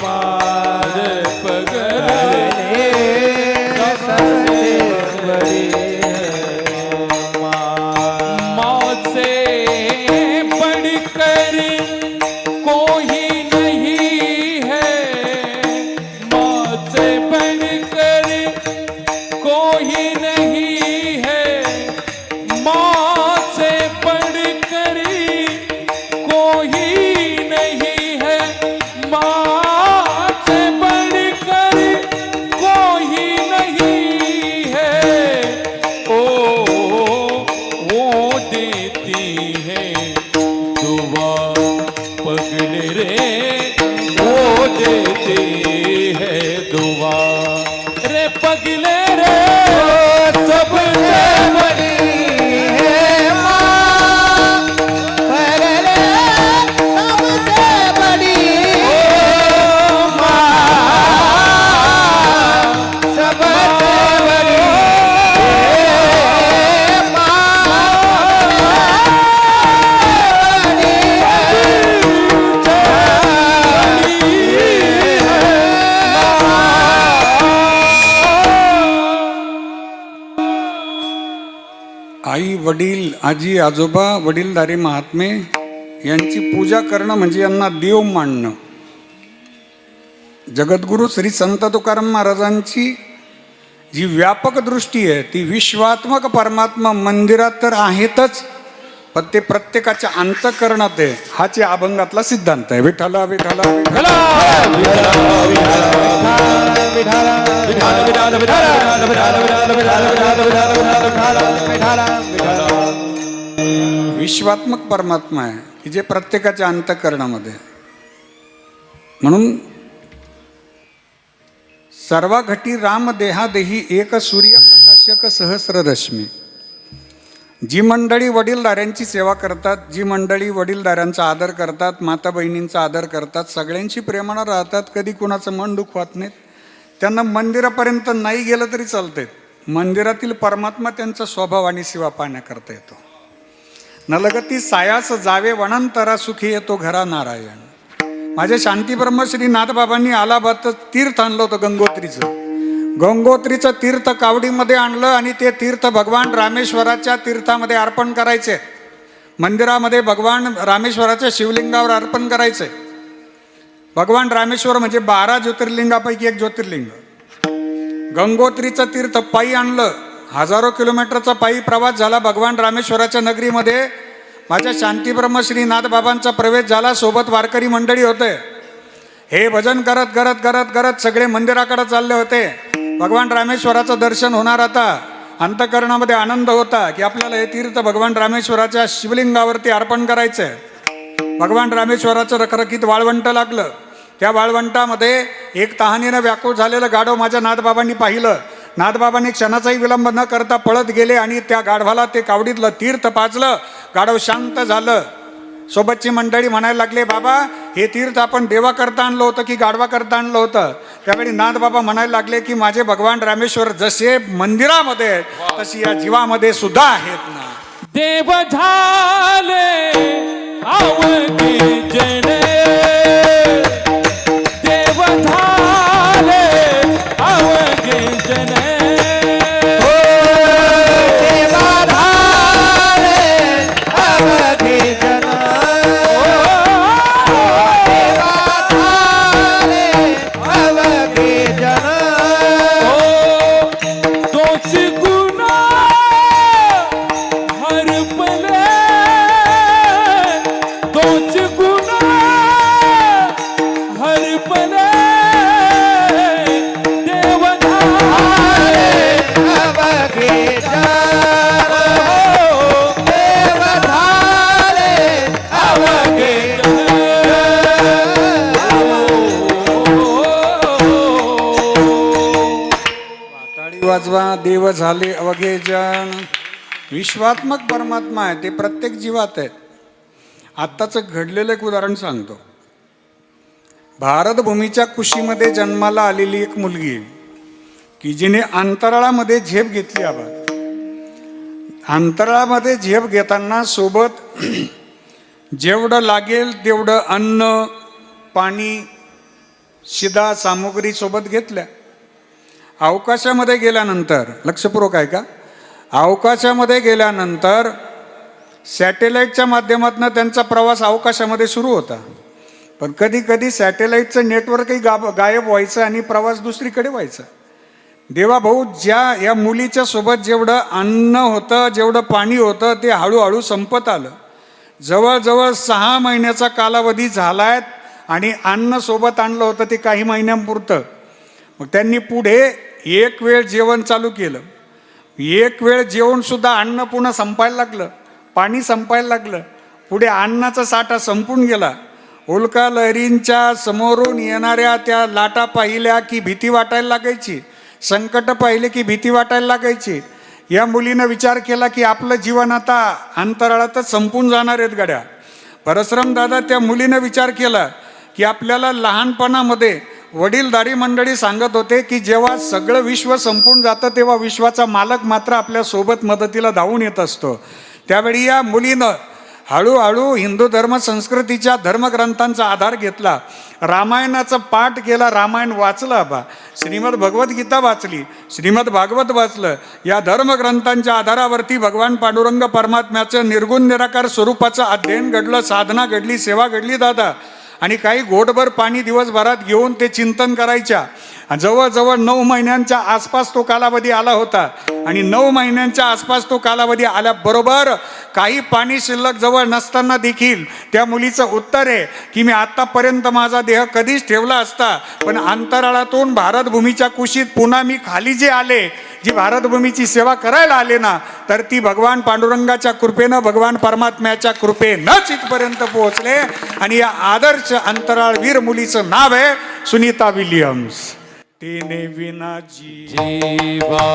मारे पगले सबसे बड़ी माँ से बढ़कर कोई नहीं है माँ से बढ़कर कोई नहीं है माँ से बढ़कर कोई नहीं है माँ से बढ़कर कोई नहीं है ओ वो देती है दुआ पगले रे वो देती है दुआ रे पगले रे सबसे बड़ी आई वडील आजी आजोबा वडीलधारी महात्मे यांची पूजा करणं म्हणजे यांना देव मानणं. जगद्गुरु श्री संत तुकाराम महाराजांची जी व्यापक दृष्टी आहे ती विश्वात्मक परमात्मा मंदिरात तर आहेतच, पण ते प्रत्येकाच्या अंतःकरणात आहे. हाच या अभंगातला सिद्धांत आहे. विठ्ठला विठ्ठला विठ्ठला. विश्वात्मक परमात्मा आहे की जे प्रत्येकाच्या अंतःकरणामध्ये. म्हणून सर्व घटी राम देहादेही एक सूर्य प्रकाशक सहस्र रश्मी. जी मंडळी वडीलधाऱ्यांची सेवा करतात, जी मंडळी वडीलधाऱ्यांचा आदर करतात, माता बहिणींचा आदर करतात, सगळ्यांशी प्रेमानं राहतात, कधी कुणाचं मन दुखवत नाहीत, त्यांना मंदिरापर्यंत नाही गेलं तरी चालते. मंदिरातील परमात्मा त्यांचा स्वभाव आणि सेवा पाहण्याकरता येतो. नलगती सायास जावे वनांतरा सुखी येतो घरा नारायण. माझ्या शांती ब्रह्मश्री नाथबाबांनी अलाहाबाद तीर्थ आणलं होतं गंगोत्रीचं. गंगोत्रीचं तीर्थ कावडीमध्ये आणलं आणि ते तीर्थ भगवान रामेश्वराच्या तीर्थामध्ये अर्पण करायचे. मंदिरामध्ये भगवान रामेश्वराच्या शिवलिंगावर अर्पण करायचे. भगवान रामेश्वर म्हणजे 12 ज्योतिर्लिंगापैकी एक ज्योतिर्लिंग. गंगोत्रीचं तीर्थ पायी आणलं. हजारो किलोमीटरचा पायी प्रवास झाला. भगवान रामेश्वराच्या नगरीमध्ये माझ्या शांती ब्रह्मश्री नाथबाबांचा प्रवेश झाला. सोबत वारकरी मंडळी होते. हे भजन करत करत करत करत सगळे मंदिराकडे चालले होते. भगवान रामेश्वराचं दर्शन होणार. आता अंतःकरणामध्ये आनंद होता की आपल्याला हे तीर्थ भगवान रामेश्वराच्या शिवलिंगावरती अर्पण करायचं आहे. भगवान रामेश्वराचं रखरखीत वाळवंट लागलं. त्या वाळवंटामध्ये एक तहानेनं व्याकुळ झालेलं गाढव माझ्या नाथबाबांनी पाहिलं. नाथबाबांनी क्षणाचाही विलंब न करता पळत गेले आणि त्या गाढवाला ते कावडीतलं तीर्थ पाजलं. गाढव शांत झालं. सोबतची मंडळी म्हणायला लागले, बाबा हे तीर्थ आपण देवा करता आणलं होतं की गाढवा करता आणलं होतं? त्यावेळी नाथबाबा म्हणायला लागले की माझे भगवान रामेश्वर जसे मंदिरामध्ये आहेत तशी या जीवामध्ये सुद्धा आहेत ना. देव झाले आवगे जने, देव झाले आवगे जने. वाजवा. देव झाले अवघे जन. विश्वात्मक परमात्मा आहे ते प्रत्येक जीवात आहे. आत्ताचं घडलेलं एक उदाहरण सांगतो. भारतभूमीच्या कुशीमध्ये जन्माला आलेली एक मुलगी की जिने अंतराळामध्ये झेप घेतली. अंतराळामध्ये झेप घेताना सोबत जेवढं लागेल तेवढं अन्न पाणी शिदा सामुग्री सोबत घेतल्या. अवकाशामध्ये गेल्यानंतर लक्षपूर्वक आहे का, अवकाशामध्ये गेल्यानंतर सॅटेलाईटच्या माध्यमातून त्यांचा प्रवास अवकाशामध्ये सुरू होता. पण कधी कधी सॅटेलाईटचं नेटवर्कही गायब व्हायचं आणि प्रवास दुसरीकडे व्हायचा. देवाभाऊ या मुलीच्या सोबत जेवढं अन्न होतं जेवढं पाणी होतं ते हळूहळू संपत आलं. जवळजवळ 6 महिन्याचा कालावधी झालाय आणि अन्न सोबत आणलं होतं ते काही महिन्यांपुरतं. मग त्यांनी पुढे एक वेळ जेवण चालू केलं. एक वेळ जेवण सुद्धा अन्न पुन्हा संपायला लागलं, पाणी संपायला लागलं. पुढे अन्नाचा साठा संपून गेला. उल्का लहरींच्या समोरून येणाऱ्या त्या लाटा पाहिल्या की भीती वाटायला लागायची. संकट पाहिले की भीती वाटायला लागायची. या मुलीनं विचार केला की आपलं जीवन आता अंतराळातच संपून जाणार आहेत गड्या. परशुराम दादा त्या मुलीनं विचार केला की आपल्याला लहानपणामध्ये वडीलधारी मंडळी सांगत होते की जेव्हा सगळं विश्व संपून जातं तेव्हा विश्वाचा मालक मात्र आपल्या सोबत मदतीला धावून येत असतो. त्यावेळी या मुलीनं हळूहळू हिंदू धर्म संस्कृतीच्या धर्मग्रंथांचा आधार घेतला, रामायणाचं पाठ केला, रामायण वाचलं बा, श्रीमद भगवद्गीता वाचली, श्रीमद भागवत वाचलं. या धर्मग्रंथांच्या आधारावरती भगवान पांडुरंग परमात्म्याचं निर्गुण निराकार स्वरूपाचं अध्ययन घडलं, साधना घडली, सेवा घडली दादा. आणि काही घोटभर पाणी दिवसभरात घेऊन ते चिंतन करायच्या. जवळजवळ 9 महिन्यांच्या आसपास तो कालावधी आला होता. आणि 9 महिन्यांच्या आसपास तो कालावधी आल्याबरोबर काही पाणी शिल्लक जवळ नसताना देखील त्या मुलीचं उत्तर आहे की मी आत्तापर्यंत माझा देह कधीच ठेवला असता, पण अंतराळातून भारतभूमीच्या कुशीत पुन्हा मी खाली जे आले, जी भारतभूमीची सेवा करायला आले ना, तर ती भगवान पांडुरंगाच्या कृपेनं, भगवान परमात्म्याच्या कृपेनंच इथपर्यंत पोहोचले. आणि या आदर्श अंतराळवीर मुलीचं नाव आहे सुनीता विलियम्स. तिने विना जीवा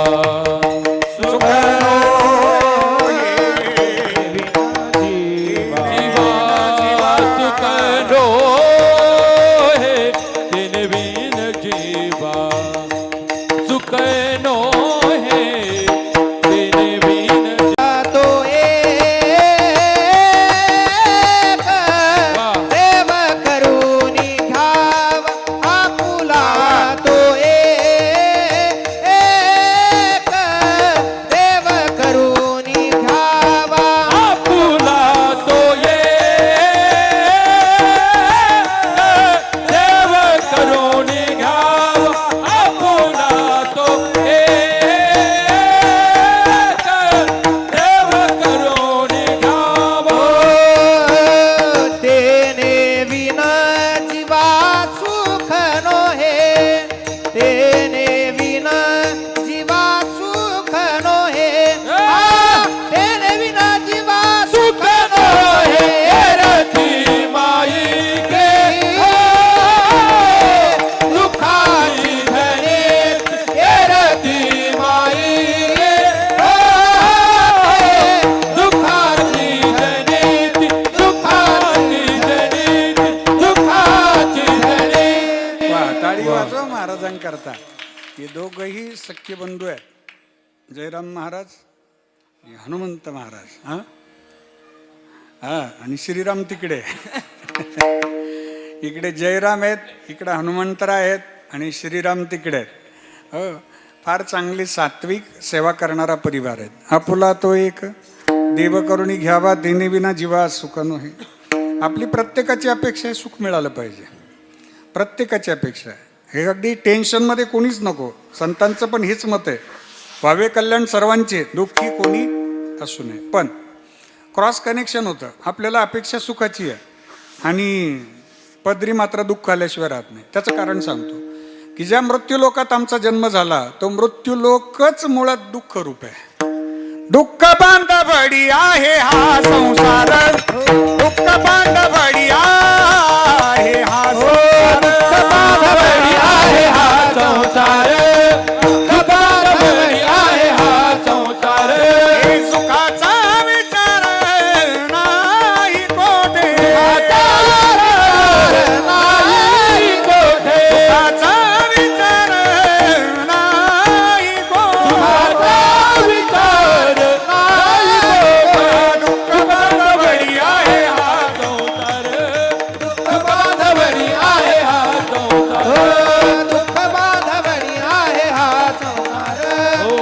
करता. हे दोघंही सख्य बंधू आहेत, जयराम महाराज आणि हनुमंत महाराज. हा आणि श्रीराम तिकडे इकडे जयराम आहेत, इकडे हनुमंतराय आहेत आणि श्रीराम तिकडे आहेत. हो, फार चांगली सात्विक सेवा करणारा परिवार आहेत. आपुला तो एक देव करुणी घ्यावा, देणे विना जीवा सुख नोहे. आपली प्रत्येकाची अपेक्षा आहे सुख मिळालं पाहिजे, प्रत्येकाची अपेक्षा आहे. हे अगदी टेन्शनमध्ये कोणीच नको. संतांचं पण हेच मत आहे, व्हावे कल्याण सर्वांचे, दुःखी कोणी असू नये. पण क्रॉस कनेक्शन होतं. आपल्याला अपेक्षा सुखाची आहे आणि पदरी मात्र दुःख आल्याशिवाय राहत नाही. त्याचं कारण सांगतो की ज्या मृत्यूलोकात आमचा जन्म झाला तो मृत्यूलोकच मुळात दुःख रूप आहे. दुःख बांधवडी आहे हा संसार, दुःख बांधवडी आहे हा संसार, दुःख बांधवडी आहे हा संसार, दुःख बांधवडी आहे हा संसार. हे सुखाचा विचार नाही कोठे, नाही कोठे, सुखाचा विचार नाही कोठे, विचार नाही कोठे. दुःख बांधवडी आहे हा संसार, दुःख बांधवडी आहे हा संसार, दुःख बांधवडी आहे हा संसार,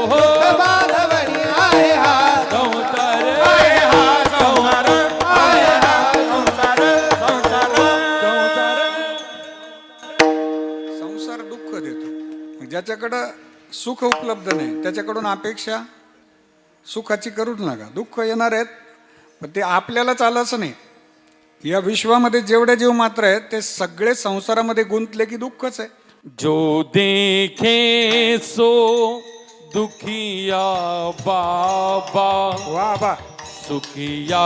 दुःख बांधवडी आहे हा संसार, आहे हा संसार, आहे हा संसार, संसार, संसार. संसार दुःख देतो. ज्याच्याकडं सुख उपलब्ध नाही त्याच्याकडून अपेक्षा सुखाची करूच नका. दुःख येणार आहेत पण ते आपल्यालाच आलं असं नाही. या विश्वामध्ये जेवढे जीव मात्र आहेत ते सगळे संसारामध्ये गुंतले की दुःखच आहे. जो देखे सो दुखिया बाबा, वा बा, सुखिया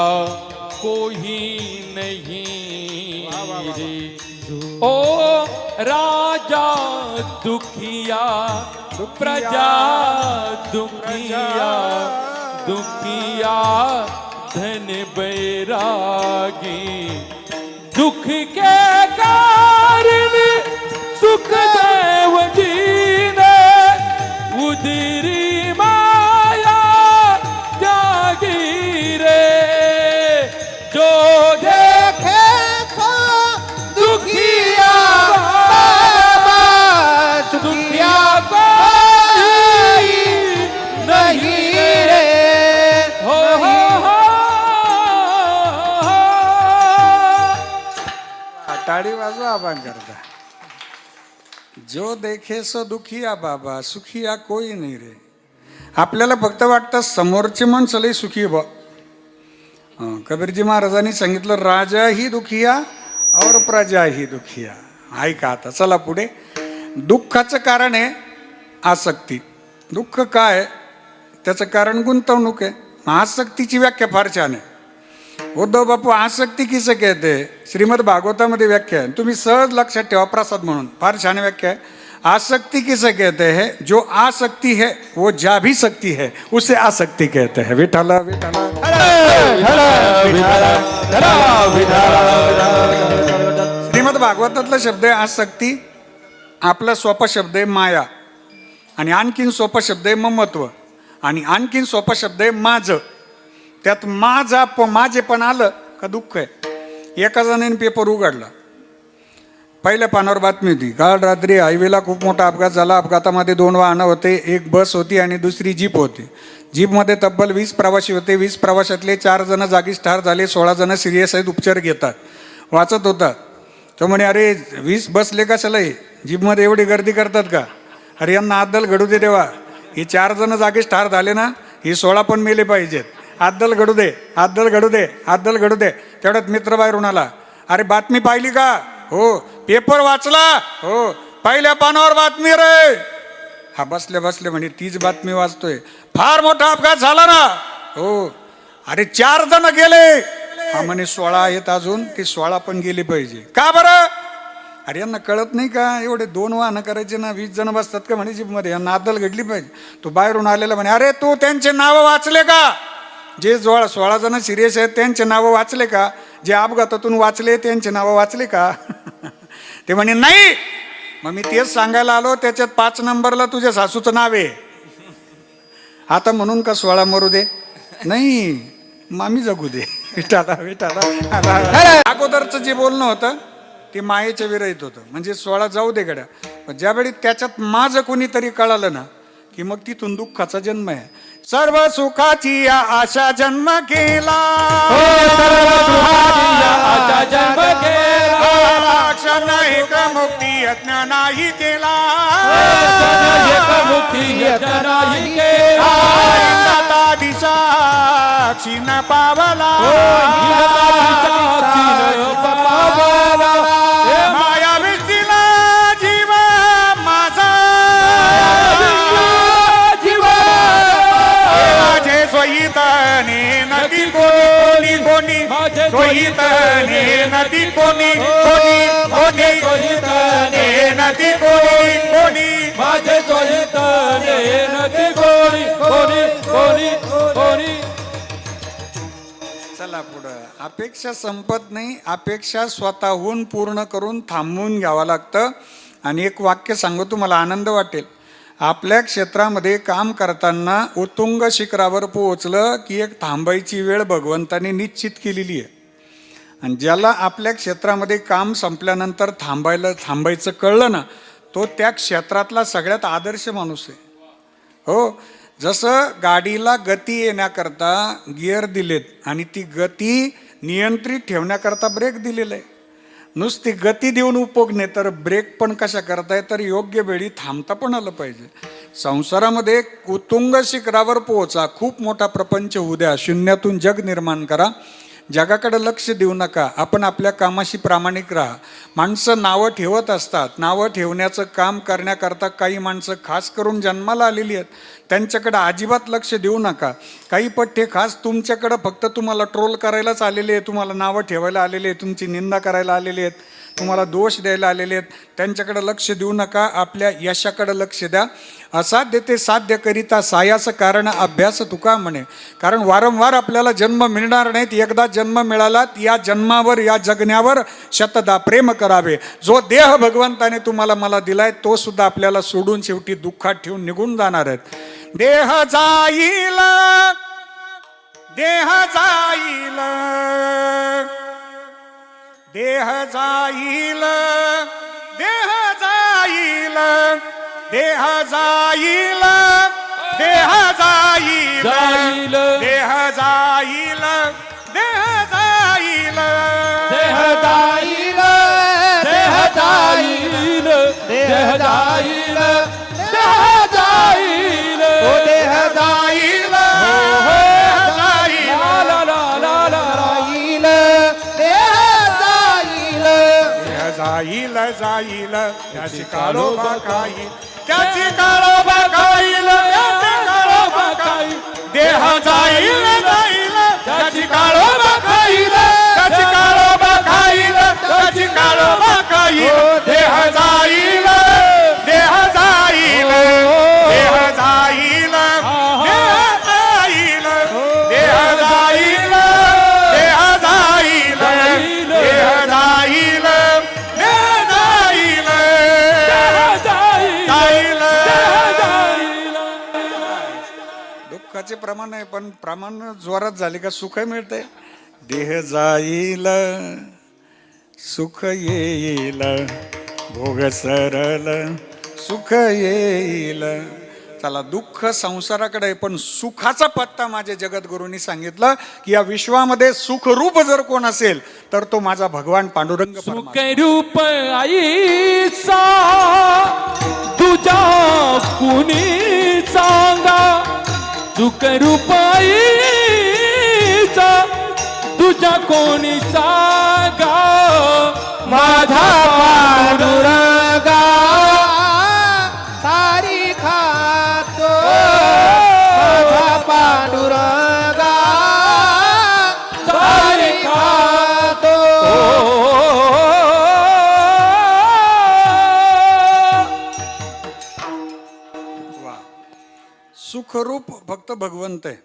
कोई नहीं रे. ओ राजा दुखिया, प्रजा दुखिया, दुखिया धन बैरागी. दुख के कारण सुख देव जी ने उदरी माया त्यागी रे. बाजू आबान करता जो देखे सो दुखिया बाबा सुखिया कोई नाही रे. आपल्याला फक्त वाटतं समोरचे माणसं लई सुखी बा. कबीरजी महाराजांनी सांगितलं राजा ही दुखिया और प्रजा ही दुखिया. ऐका आता चला पुढे. दुःखाचं कारण आहे आसक्ती. दुःख काय त्याचं कारण गुंतवणूक आहे. आसक्तीची व्याख्या फार छान आहे. उद्धव बापू आसक्ती किसे कहते श्रीमद भागवतामध्ये व्याख्या आहे. तुम्ही सहज लक्षात ठेवा प्रसाद म्हणून. फार छान व्याख्या आहे. आसक्ति किसे कहते हैं जो आसक्ति है वो जा भी सकती है उसे आसक्ति कहते हैं. विठाला विठाला श्रीमद भागवतातला शब्द आहे आसक्ती. आपला सोपा शब्द आहे माया. आणि आणखीन सोपा शब्द आहे ममत्व. आणि आणखीन सोपा शब्द आहे माझं. त्यात माझे पण आलं का दुःख आहे. एका जणाने पेपर उघडला. पहिल्या पानावर बातमी होती काल रात्री हायवेला खूप मोठा अपघात झाला. अपघातामध्ये 2 वाहनं होते. एक बस होती आणि दुसरी जीप होती. जीपमध्ये तब्बल 20 प्रवासी होते. 20 प्रवाशातले 4 जण जागीच ठार झाले. 16 जण सिरियस आहेत उपचार घेतात. वाचत होता तो म्हणे अरे 20 बसले कशाला हे जीपमध्ये एवढी गर्दी करतात का. अरे यांना अद्दल घडू दे देवा. हे 4 जण जागीच ठार झाले ना हे 16 पण मेले पाहिजेत. अद्दल घडू दे अद्दल घडू दे अद्दल घडू दे. तेवढ्यात मित्र बाहेरून आला. अरे बातमी पाहिली का. हो. पेपर वाचला. हो. पहिल्या पानावर बातमी रे. हा बसले बसले म्हणे तीच बातमी वाचतोय. फार मोठा अपघात झाला ना. हो. अरे 4 जण गेले. हा म्हणे 16 आहेत अजून. ते 16 पण गेले पाहिजे. का बरं. अरे यांना कळत नाही का एवढे 2 वाहनं करायचे ना 20 जण बसतात का म्हणे जीपमध्ये. यांना अद्दल घडली पाहिजे. तो बाहेरून आलेला म्हणे अरे तू त्यांचे नावं वाचले का. जे 16 जण सिरियस आहेत त्यांचे नावं वाचले का. जे अपघातातून वाचले त्यांचे नावं वाचले का. ते म्हणे नाही. मग मी तेच सांगायला आलो. त्याच्यात 5 नंबरला तुझ्या सासूचं नाव आहे. आता म्हणून का 16 मरू दे. नाही मामी जगू दे. विठाला विठाला. अगोदरचं जे बोलणं होतं ते मायेच्या विरहित होतं. म्हणजे 16 जाऊ दे गड्या. पण ज्यावेळी त्याच्यात माझं कोणीतरी कळालं ना की मग तिथून दुःखाचा जन्म आहे. सर्व सुखाची आशा जन्म केला. नाही का मुक्ती यत्न नाही केला. दिसाक्षी न पावला. माया विसला जीव माझा. माझे सोयीतने नदी कोणी कोणी सोयीतने नदी कोणी कोणी कोणी सोयीतने नदी कोणी कोणी माझे सोयीतने नदी कोणी कोणी कोणी कोणी. चला पुढं. अपेक्षा संपत नाही. अपेक्षा स्वतःहून पूर्ण करून थांबवून घ्यावं लागतं. आणि एक वाक्य सांगू तुम्हाला आनंद वाटेल. आपल्या क्षेत्रामध्ये काम करताना उत्तुंग शिखरावर पोहोचलं की एक थांबायची वेळ भगवंताने निश्चित केलेली आहे. आणि ज्याला आपल्या क्षेत्रामध्ये काम संपल्यानंतर थांबायचं कळलं ना तो त्या क्षेत्रातला सगळ्यात आदर्श माणूस आहे. हो. जसं गाडीला गती येण्याकरता गिअर दिलेत आणि ती गती नियंत्रित ठेवण्याकरता ब्रेक दिलेला आहे. नुसती गती देऊन उपयोग नाही तर ब्रेक पण कशा करताय तर योग्य वेळी थांबता पण आलं पाहिजे. संसारामध्ये उत्तुंग शिखरावर पोहोचा. खूप मोठा प्रपंच होऊ द्या. शून्यातून जग निर्माण करा. जगाकडे लक्ष देऊ नका. आपण आपल्या कामाशी प्रामाणिक राहा. माणसं नावं ठेवत असतात. नावं ठेवण्याचं काम करण्याकरता काही माणसं खास करून जन्माला आलेली आहेत. त्यांच्याकडे अजिबात लक्ष देऊ नका. काही पठ्ठे खास तुमच्याकडं फक्त तुम्हाला ट्रोल करायलाच आलेले आहेत. तुम्हाला नावं ठेवायला आलेले आहेत. तुमची निंदा करायला आलेले आहेत. तुम्हाला दोष द्यायला आलेले आहेत. त्यांच्याकडे लक्ष देऊ नका. आपल्या यशाकडे लक्ष द्या. असाध्य ते साध्य करिता सायास कारण अभ्यास तुका म्हणे. कारण वारंवार आपल्याला जन्म मिळणार नाहीत. एकदा जन्म मिळाला या जन्मावर या जगण्यावर शतदा प्रेम करावे. जो देह भगवंताने तुम्हाला मला दिलाय तो सुद्धा आपल्याला सोडून शेवटी दुःखात ठेवून निघून जाणार आहेत. देह जाईल देह जाईल देह जाईल देह जाईल देह जाईल देह जाईल देह जाईल देह जाईल देह जाईल देह जाईल देह जाईल देह जाईल ओ देह जाईल ला ला ला ला जाईल देह जाईल जाईल जाईल त्याची काळोबा खाईल त्याची काळोबा खाईल त्याची काळोबा खाईल देह जाईल जाईल त्याची काळोबा खाईल त्याची काळोबा खाईल त्याची काळोबा खाईल देह जाईल देह जाईल देह जाईल देह जाईल देह जाईल देह जाईल देह जाईल दुःखाचे प्रमाण आहे पण प्रमाण जोरात झाले का सुख मिळते देह जाईल सुख येईल भोग सरल सुख येईल चला दुःख संसाराकडे आहे पण सुखाचा पत्ता माझ्या जगद्गुरूंनी सांगितलं की या विश्वामध्ये सुखरूप जर कोण असेल तर तो माझा भगवान पांडुरंग परमात्मा. सुखरूप आईचा तुझा कुणी सांगा सुखरूप आईचा तुझा कोणी सांगा माझा पांडुरंगा सारी खातो माझा पांडुरंगा सारी खातो सुखरूप फक्त भगवंत आहे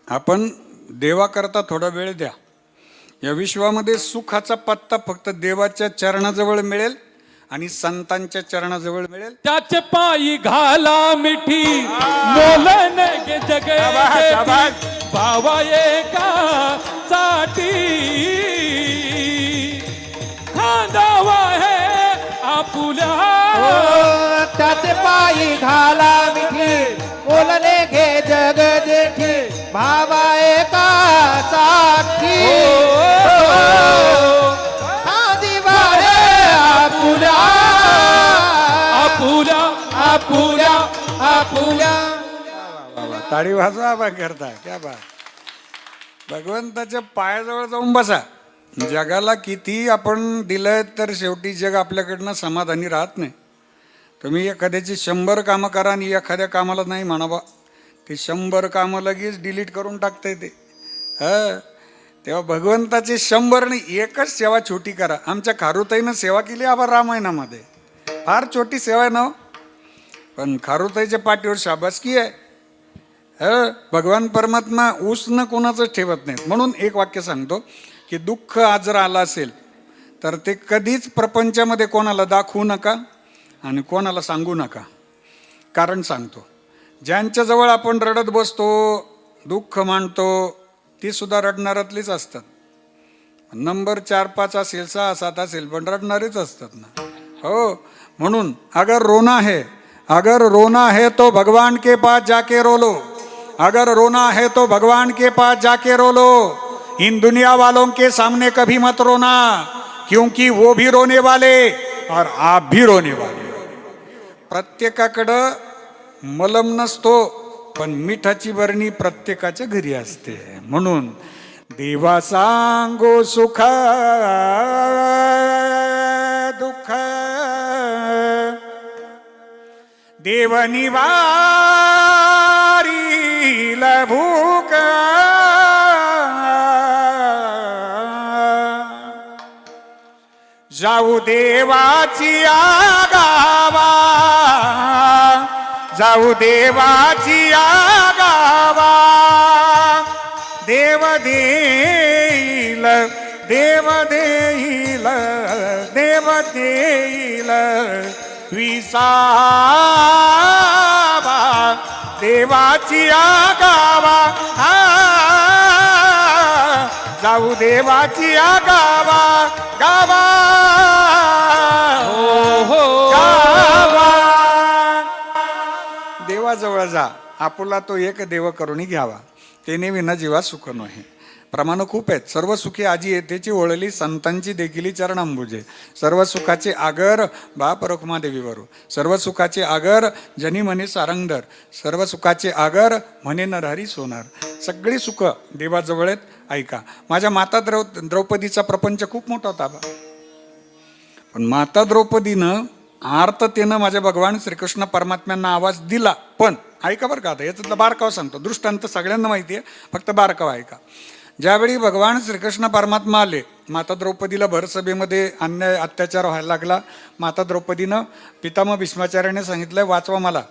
आपण देवाकरता थोडा वेळ द्या या विश्वामध्ये सुखाचा पत्ता फक्त देवाच्या चरणाजवळ मिळेल आणि संतांच्या चरणाजवळ मिळेल त्याचे पायी घाला मिठी मोलन गे जगे भावा एका साठी खांदावा हे आपुल्या त्याचे पायी घाला मिठी बोलले घे जग जेठी भावा एका साक्षी हा दिवा हे आपुल्या आपुल्या आपुल्या आपुल्या ताळी वाजवा आबा करता क्या बात भगवंताच्या पायाजवळ जाऊन बसा जगाला किती आपण दिलंय तर शेवटी जग आपल्याकडनं समाधानी राहत नाही तुम्ही एखाद्याची 100 कामं करा आणि एखाद्या कामाला नाही म्हणावा ते 100 कामं लगेच डिलीट करून टाकता येते तेव्हा भगवंताचे 100 नाही एकच सेवा छोटी करा आमच्या खारुताईनं सेवा केली आबा रामायणामध्ये फार छोटी सेवा आहे ना पण खारुताईच्या पाठीवर शाबासकी आहे भगवान परमात्मा उसनं कोणाचंच ठेवत नाहीत म्हणून एक वाक्य सांगतो की दुःख आज जर आलं असेल तर ते कधीच प्रपंचामध्ये कोणाला दाखवू नका आणि कोणाला सांगू नका कारण सांगतो ज्यांच्याजवळ आपण रडत बसतो दुःख मांडतो ती सुद्धा रडणारातलीच असतात नंबर 4, 5 असेल 6, 7 असेल पण रडणारीच असतात ना हो म्हणून अगर रोना है तो भगवान के पास जाके रो लो अगर रोना है तो भगवान के पास जाके रो लो इन दुनिया वालों के सामने कभी मत रोना क्योंकि वो भी रोने वाले और आप भी रोने वाले प्रत्येकाकडं मलम नसतो पण मिठाची बरणी प्रत्येकाच्या घरी असते म्हणून देवा सांगो सुख दुःख देव निवारील भूक जाऊ देवाची आगावा जाऊ देवाची आगावा देव देईल देव देईल देव देईल विसावा देवाची आगावा जाऊ देवाची आगावा गावा गावा देवाजवळ जा आपुला तो एक देव करून घ्यावा तेने विना जीवा सुख नये प्रमाण खूप आहेत. सर्व सुखी आजी येथेची ओळली संतांची देखील चरणांबुजे. सर्व सुखाचे आगर बाप रखुमादेवी वरू. सर्व सुखाचे आगर जनी म्हणे सारंगधर. सर्व सुखाचे आगर म्हणे नरहरी सोनार. सगळी सुख देवाजवळ आहेत. ऐका, माझ्या माता द्रौपदीचा प्रपंच खूप मोठा होता बा. पण माता द्रौपदीनं आर्ततेनं माझ्या भगवान श्रीकृष्ण परमात्म्यांना आवाज दिला. पण ऐका बरं का, आता याच्यातलं बारकाव सांगतो. दृष्टांत सगळ्यांना माहिती आहे, फक्त बारकाव ऐका. ज्यावेळी भगवान श्रीकृष्ण परमात्मा आले, माता द्रौपदीला भरसभेमध्ये अन्याय अत्याचार व्हायला लागला. माता द्रौपदीनं पितामह भीष्माचार्याने सांगितलं, वाचवा मला.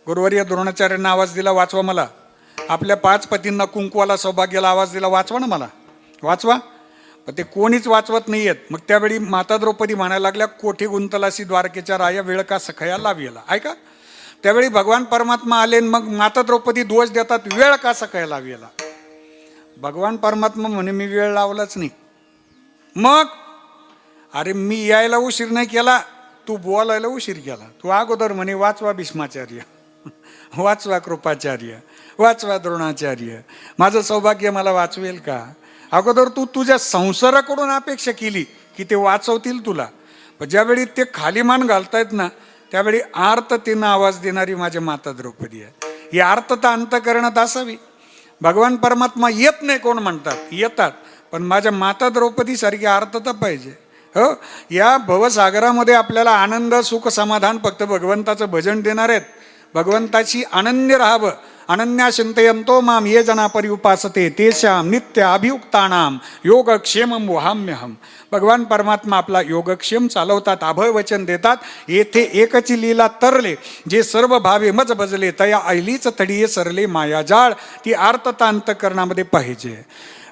गुरुवर्य द्रोणाचार्यांना आवाज दिला, वाचवा मला. आपल्या 5 पतींना कुंकवाला सौभाग्याला आवाज दिला, वाचवा ना मला, वाचवा. पण ते कोणीच वाचवत नाही आहेत. मग त्यावेळी माता द्रौपदी म्हणायला लागल्या, कोठे गुंतलासी द्वारकेच्या राया, वेळ का सखया लाविला. ऐका, त्यावेळी भगवान परमात्मा आले. मग माता द्रौपदी दोष देतात, वेळ का सखया लाविला. भगवान परमात्मा म्हणे, मी वेळ लावलाच नाही. मग अरे मी यायला उशीर नाही केला, तू बोलायला उशीर केला. तू अगोदर म्हणे, वाचवा भीष्माचार्य, वाचवा कृपाचार्य, वाचवा द्रोणाचार्य, माझं सौभाग्य मला वाचवेल का. अगोदर तू तुझ्या संसाराकडून अपेक्षा केली की ते वाचवतील तुला. पण ज्यावेळी ते खाली मान घालतायत ना, त्यावेळी आर्ततेनं आवाज देणारी माझी माता द्रौपदी आहे. ही आर्तता अंतःकरणात असावी. भगवान परमात्मा येत नाही कोण म्हणतात, येतात. पण माझ्या माता द्रौपदी सारखी आर्तता पाहिजे. हो, या भवसागरामध्ये आपल्याला आनंद सुख समाधान फक्त भगवंताचं भजन देणार आहेत. भगवंताची अनन्य राहावं. अनन्या चिंतयन्तो माम ये जना पर्युपासते तेषां नित्य अभियुक्तानां योगक्षेमं वहाम्यहम. भगवान परमात्मा आपला योगक्षेम चालवतात, अभय वचन देतात. येथे एकची लीला तरले, जे सर्व भावे मज बजले, तया ऐलीच तडिये सरले मायाजाळ. ती आर्तता अंतःकरणामध्ये पाहिजे.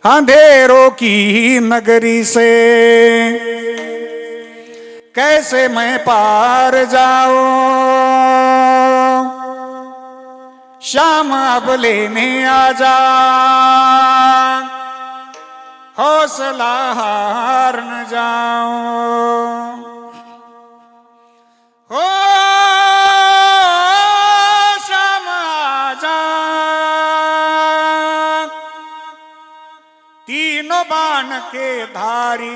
अंधेरों की नगरी से कैसे मैं पार जाऊं, शाम अब लेने आजा, हौसला हार न जाऊं. हो शाम आजा, तीनों बाण के धारी,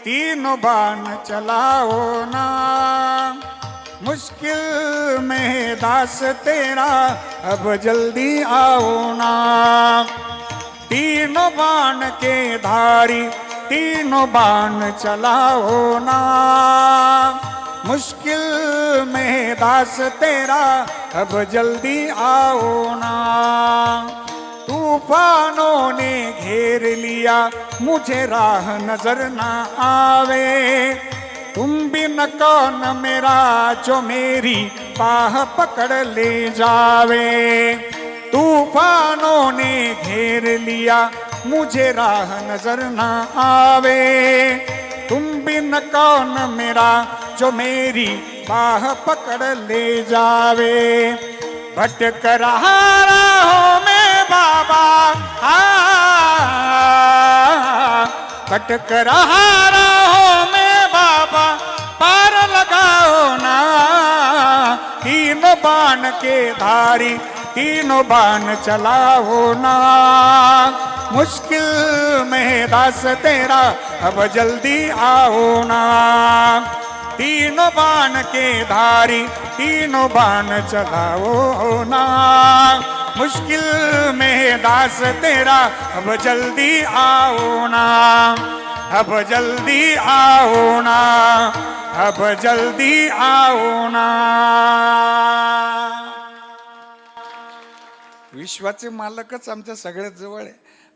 तीनों बाण चलाओ ना. मुश्किल में दास तेरा अब जल्दी आओ ना. तीनों बाण के धारी, तीनों बाण चलाओ ना. मुश्किल में दास तेरा अब जल्दी आओ ना. तूफानों ने घेर लिया, मुझे राह नजर ना आवे. तुम भी न कौन मेरा, जो मेरी बाह पकड़ ले जावे. तूफानों ने घेर लिया, मुझे राह नजर ना आवे. तुम भी न कौन मेरा, जो मेरी बाह पकड़ ले जावे. भटक रहा राहों में बाबा, भटक रहा राहों में बाबा, पार लगाओ ना. तीनों बाण के धारी, तीनों बाण चलाओ ना. मुश्किल में दास तेरा अब जल्दी आओ ना. तीनों बाण के धारी, तीनों बाण चलाओ ना. मुश्किल में दास तेरा अब जल्दी आओ ना. अब जल्दी आओ ना, अब जल्दी आओ ना. विश्वाचे मालकच आमच्या सगळ्यात जवळ आहे.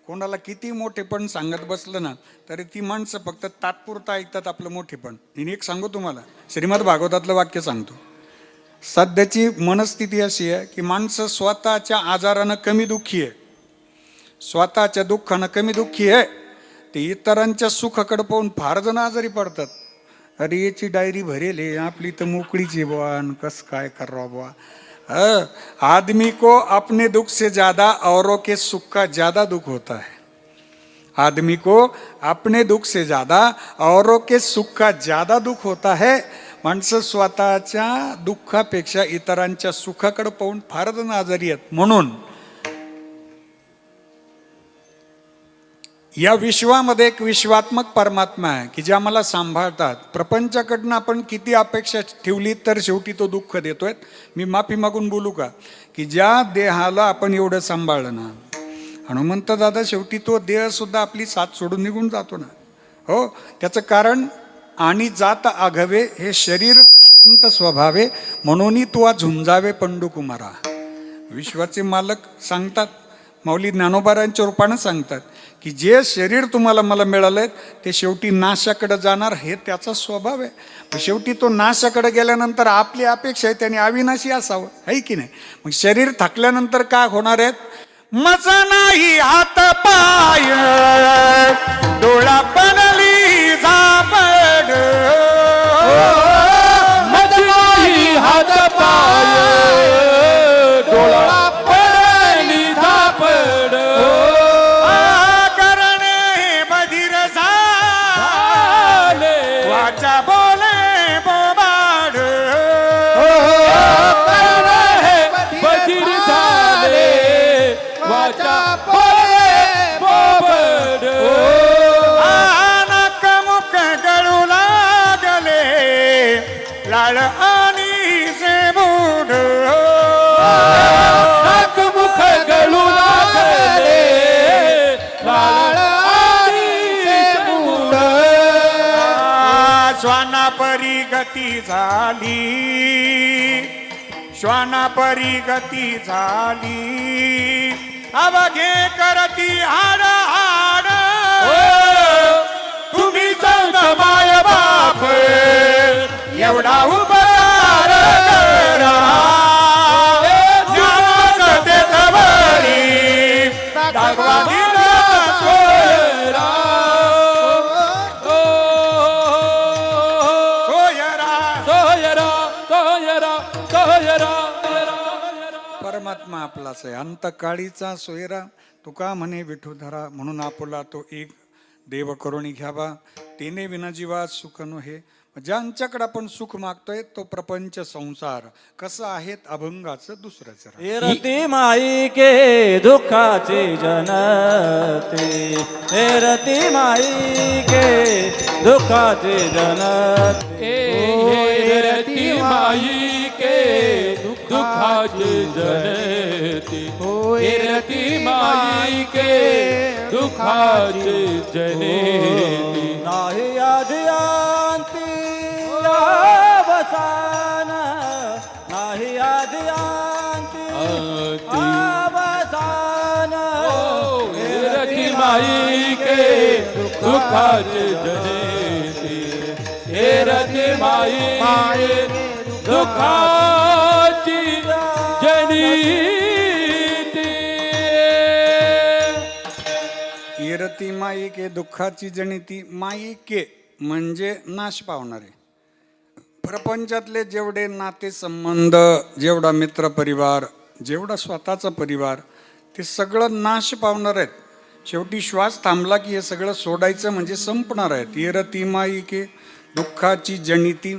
कोणाला किती मोठेपण सांगत बसलं ना, तरी ती माणसं फक्त तात्पुरतं ऐकतात आपलं मोठेपण. मी एक सांगू तुम्हाला, श्रीमद भागवतातलं वाक्य सांगतो. सध्याची मनस्थिती अशी आहे की माणसं स्वतःच्या आजारानं कमी दुःखी आहे, स्वतःच्या दुःखानं कमी दुःखी आहे. ते इतरांच्या सुखाकडे पाहून फार जण आजारी पडतात. अरे याची डायरी भरेल आहे, आपली तर मोकळीची बुवा, कसं काय करावं बुवा. आदमी को अपने दुख से ज्यादा औरों के सुख का ज्यादा दुख होता है. आदमी को अपने दुख से ज्यादा औरों के सुख का ज्यादा दुख होता है. माणसं स्वतःच्या दुःखापेक्षा इतरांच्या सुखाकडे पाहून फार जण आजारी आहेत. म्हणून या विश्वामध्ये एक विश्वात्मक परमात्मा आहे की जे आम्हाला सांभाळतात. प्रपंचाकडनं आपण किती अपेक्षा ठेवली तर शेवटी तो दुःख देतोय. मी माफी मागून बोलू का की ज्या देहाला आपण एवढं सांभाळलं ना, हनुमंत दादा शेवटी तो देह सुद्धा आपली साथ सोडून निघून जातो ना. हो, त्याचं कारण आणि जात आघवे हे शरीर शांत स्वभावे म्हणून तू झुंजावे पंडुकुमारा. विश्वाचे मालक सांगतात, माऊली ज्ञानोबारांच्या रूपानं सांगतात की जे शरीर तुम्हाला मला मिळालंय ते शेवटी नाशाकडे जाणार, हे त्याचा स्वभाव आहे. शेवटी तो नाशाकडे गेल्यानंतर आपली अपेक्षा आहे त्याने अविनाशी असावं, आहे की नाही. मग शरीर थकल्यानंतर काय होणार आहेत? मज नाही हात पाय डोळा पडली झापड, मज नाही हात पाय डोळा पडली झापड, करणे बधीर झाले वाचा बोले बोबाड, बधीर झाले वाचा बोले बोबड, नाक मुख गळू लागले लाळ आणि सेबूड, नाक मुख गळू लागले लाळ आणि मूड, श्वाना परी गती झाली, श्वाना परी गती झाली, अवघे करती हाड हाड, तुम्ही संत माय बाप एवढा उपकार करा, ज्ञानाचं देत बरी, दाखवा दिला सोयरा, सोयरा. सोयरा सोयरा सोयरा. परमात्मा आपलाच आहे, अंतकाळीचा सोयरा. तुका म्हणे विठुधरा, म्हणून आपुला तो एक देव करुणी घ्यावा, तेने विना जीवा सुख नोहे. ज्यांच्याकडे आपण सुख मागतोय तो प्रपंच संसार कसं आहेत अभंगाचं दुसरंच राग. हेरती माई के दुःखाचे जनते, हेरती माई के दुःखाचे जनते, हेरती माई के दुःखाचे जनते, हेरती माई के दुःखाचे जनते, नाही आदियांती अवसान, नाही आदियांती अवसान, हेरती माई के दुःखाचे जनते, हेरती माई दुःखाची जनिती. येरती माई के दुःखाची जनिती. माई के म्हणजे नाश पावणारे. प्रपंचातले जेवढे नाते संबंध, जेवढा मित्र परिवार, जेवढा स्वतःचा परिवार, ते सगळं नाश पावणार आहेत. शेवटी श्वास थांबला की हे सगळं सोडायचं म्हणजे संपणार आहेत. येरती माई के दुःखाची जनिती.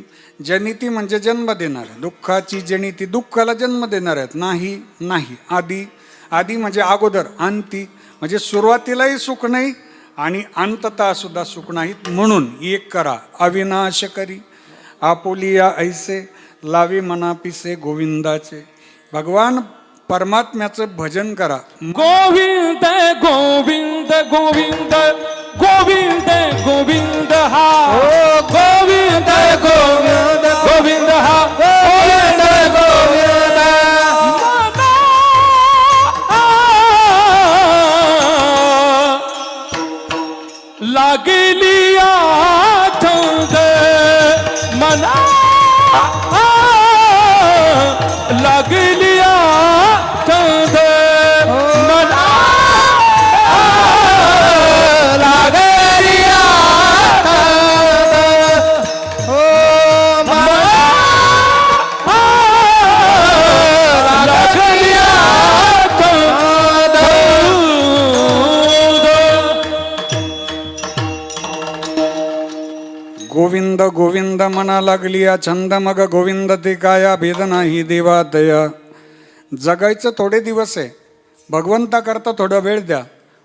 जनिती म्हणजे जन्म देणार, दुःखाची जनिती दुःखाला जन्म देणार आहेत. नाही नाही आदी. आदी म्हणजे अगोदर. अंती म्हणजे सुरुवातीलाही सुख नाही आणि अंततः सुद्धा सुख नाहीत. म्हणून एक करा अविनाश करी, आपुलिया ऐसे लावी मनापिसे गोविंदाचे. भगवान परमात्म्याचं भजन करा. गोविंद गोविंद गोविंद गोविंद गोविंद हा गोविंद गोविंद गोविंद हा गोविंद गोविंद लागली आठवण मना, लागली आठवण मना, लागली गोविंद गोविंद म्हणा लागली छंद मग गोविंद ते काया भेद नाही देवा दया. जगायचं थोडे दिवस आहे, भगवंता करता थोडा वेळ द्या.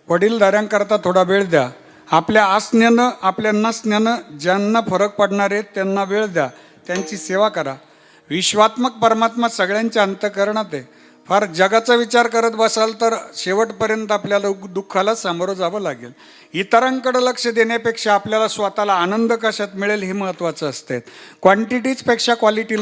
वडीलधाऱ्यांकरता थोडा वेळ द्या. आपल्या असण्यानं आपल्या नसण्यानं ज्यांना फरक पडणार आहे त्यांना वेळ द्या, त्यांची सेवा करा. विश्वात्मक परमात्मा सगळ्यांच्या अंतःकरणात आहे. फार जगाचा विचार करत बसाल तर शेवटपर्यंत आपल्याला दुःखाला सामोरं जावं लागेल. इतरांकडे लक्ष देण्यापेक्षा आपल्याला स्वतःला आनंद कशात मिळेल हे महत्त्वाचं असते. क्वांटिटीजपेक्षा क्वालिटी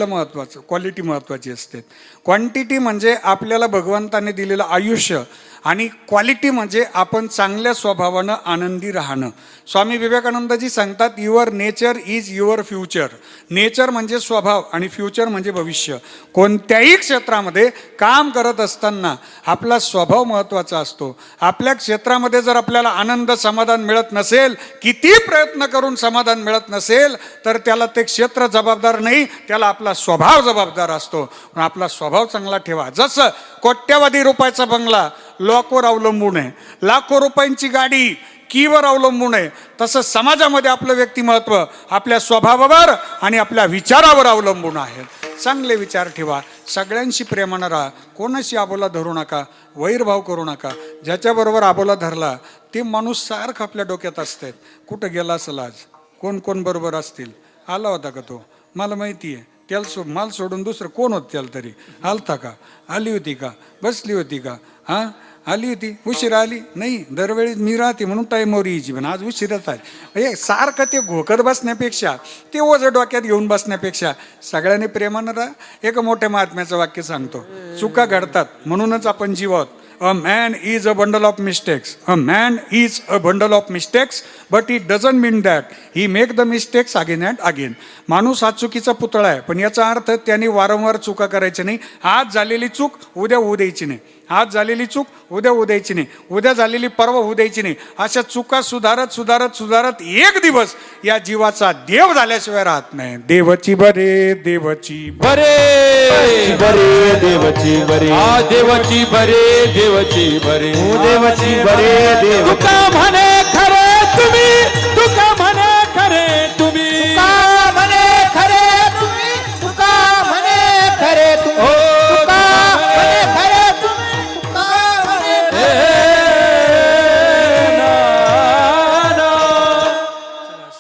महत्त्वाची असते. क्वांटिटी म्हणजे आपल्याला भगवंताने दिलेलं आयुष्य आणि क्वालिटी म्हणजे आपण चांगल्या स्वभावानं आनंदी राहणं. स्वामी विवेकानंदजी सांगतात, your nature is your future. Nature म्हणजे स्वभाव आणि फ्युचर म्हणजे भविष्य. कोणत्याही क्षेत्रामध्ये काम करत असताना आपला स्वभाव महत्त्वाचा असतो. आपल्या क्षेत्रामध्ये जर आपल्याला आनंद समाधान मिळत नसेल, किती प्रयत्न करून समाधान मिळत नसेल, तर त्याला ते क्षेत्र जबाबदार नाही, त्याला आपला स्वभाव जबाबदार असतो. पण आपला स्वभाव चांगला ठेवा. जसं कोट्यवधी रुपयाचा बंगला लॉकवर अवलंबून आहे, लाखो रुपयांची गाडी कीवर अवलंबून आहे, तसं समाजामध्ये आपलं व्यक्तिमत्व आपल्या स्वभावावर आणि आपल्या विचारावर अवलंबून आहे. चांगले विचार ठेवा, सगळ्यांशी प्रेमानं राहा, कोणाशी आबोला धरू नका, वैरभाव करू नका. ज्याच्याबरोबर आबोला धरला ते माणूस सारखं आपल्या डोक्यात असतात. कुठं गेला असेल आज, कोण कोण बरोबर असतील, आला होता का तो, मला माहिती आहे. त्याला माल सोडून दुसरं कोण होत त्याला तरी, आलता का, आली होती का, बसली होती का, हां आली होती, उशिरा आली नाही, दरवेळी मी राहते म्हणून टाईमवर यायची, पण आज उशिराच आहे. हे सारखं ते घोकत बसण्यापेक्षा, ते ओझं डोक्यात घेऊन बसण्यापेक्षा सगळ्यांनी प्रेमानं राहा. एक मोठ्या महात्म्याचं वाक्य सांगतो, चुका घडतात म्हणूनच आपण जीव आहोत. A man is a bundle of mistakes. A man is a bundle of mistakes, but it doesn't mean that he make the mistakes again and again. माणूस हा चुकीचा पुतळा आहे, पण याचा अर्थ त्याने वारंवार चुका करायची नाही. आज झालेली चूक उद्या होऊ द्यायची नाही, आज झालेली चूक उद्या होऊ द्यायची नाही, उद्या झालेली परवा होऊ द्यायची नाही. अशा चुका सुधारत सुधारत सुधारत एक दिवस या जीवाचा देव झाल्याशिवाय राहत नाही. देवची बरे, देवची बरे बरे देवची बरे, आ देवची बरे, देवची बरे, देवची बरे देव. तुका म्हणे खरे तुम्ही, तुका म्हणे खरे तुम्ही, तुका म्हणे खरे तुम्ही, तुका म्हणे खरे तुम्ही, तुका म्हणे खरे तुम्ही, तुका म्हणे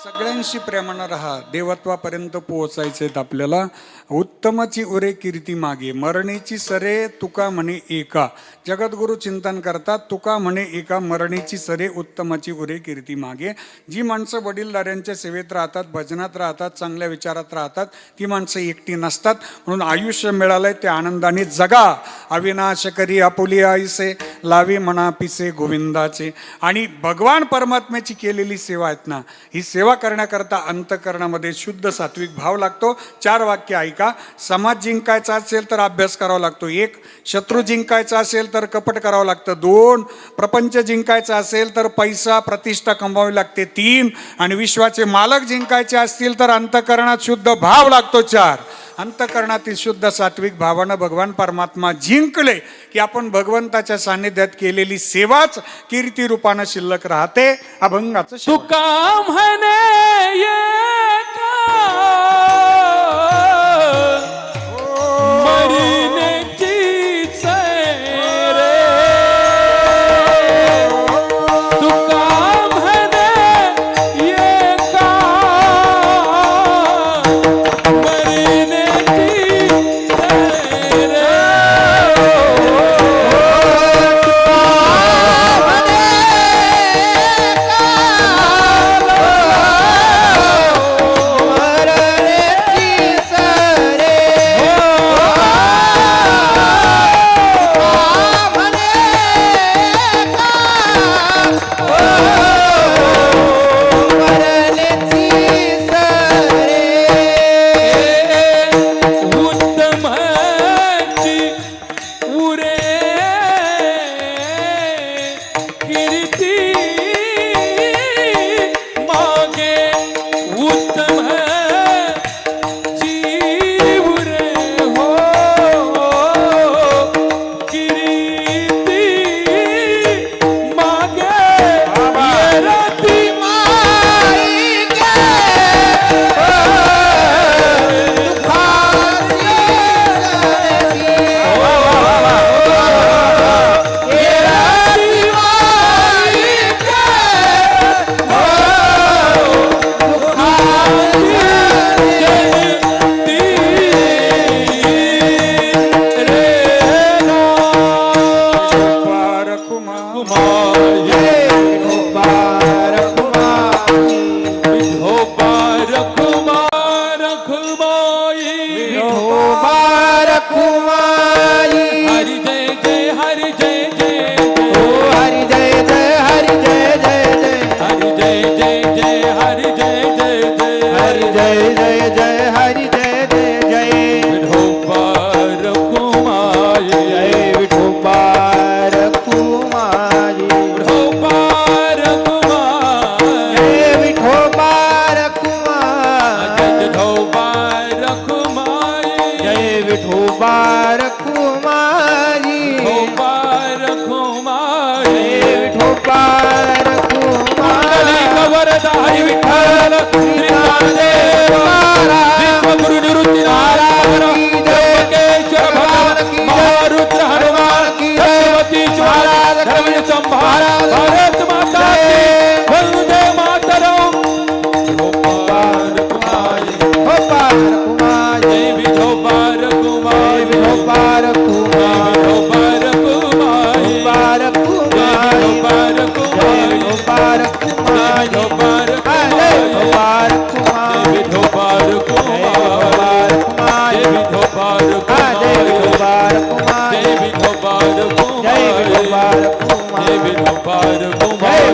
सगळ्यांशी प्रेमानं राहा. देवत्वापर्यंत पोहोचायचे आपल्याला. उत्तमाची उरे कीर्ती मागे, मरणीची सरे तुका म्हणे एका. जगद्गुरु चिंतन करतात, तुका म्हणे एका, मरणीची सरे उत्तमाची उरे कीर्ती मागे. जी माणसं वडीलधाऱ्यांच्या सेवेत राहतात, भजनात राहतात, चांगल्या विचारात राहतात, ती माणसं एकटी नसतात. म्हणून आयुष्य मिळालंय ते आनंदाने जगा. अविनाश करी आपुली आईसे, लावी म्हणा पिसे गोविंदाचे. आणि भगवान परमात्म्याची केलेली सेवा आहेत ना, ही सेवा करण्याकरता अंतःकरणामध्ये शुद्ध सात्विक भाव लागतो. 4 वाक्य ऐका. समाज जिंकायचा असेल तर अभ्यास करावा लागतो. 1. शत्रू जिंकायचा असेल तर कपट करावं लागतं. 2. प्रपंच जिंकायचा असेल तर पैसा प्रतिष्ठा कमवावी लागते. 3. आणि विश्वाचे मालक जिंकायचे असतील तर अंतःकरणात शुद्ध भाव लागतो. 4. अंतःकरणातील शुद्ध सात्विक भावानं भगवान परमात्मा जिंकले की आपण भगवंताच्या सान्निध्यात केलेली सेवाच कीर्ती रूपानं शिल्लक राहते. अभंगाचं शेवट. तुका म्हणे एका, मरणीची सरे, तुका म्हणे एका, मरणीची सरे. खरे भारत माता की वंदे मातरम गोपाल कुमारी गोपाल कुमार देवी गोपाल कुमारी गोपाल कुमार गोपाल कुमारी गोपाल कुमार गोपाल कुमारी गोपाल कुमार गोपाल गोपाल कुमार देवी गोपाल कुमार देवी गोपाल कुमार देवी गोपाल जय कुमार गोपाल देवी गोपाल जय कुमार गोपाल देवी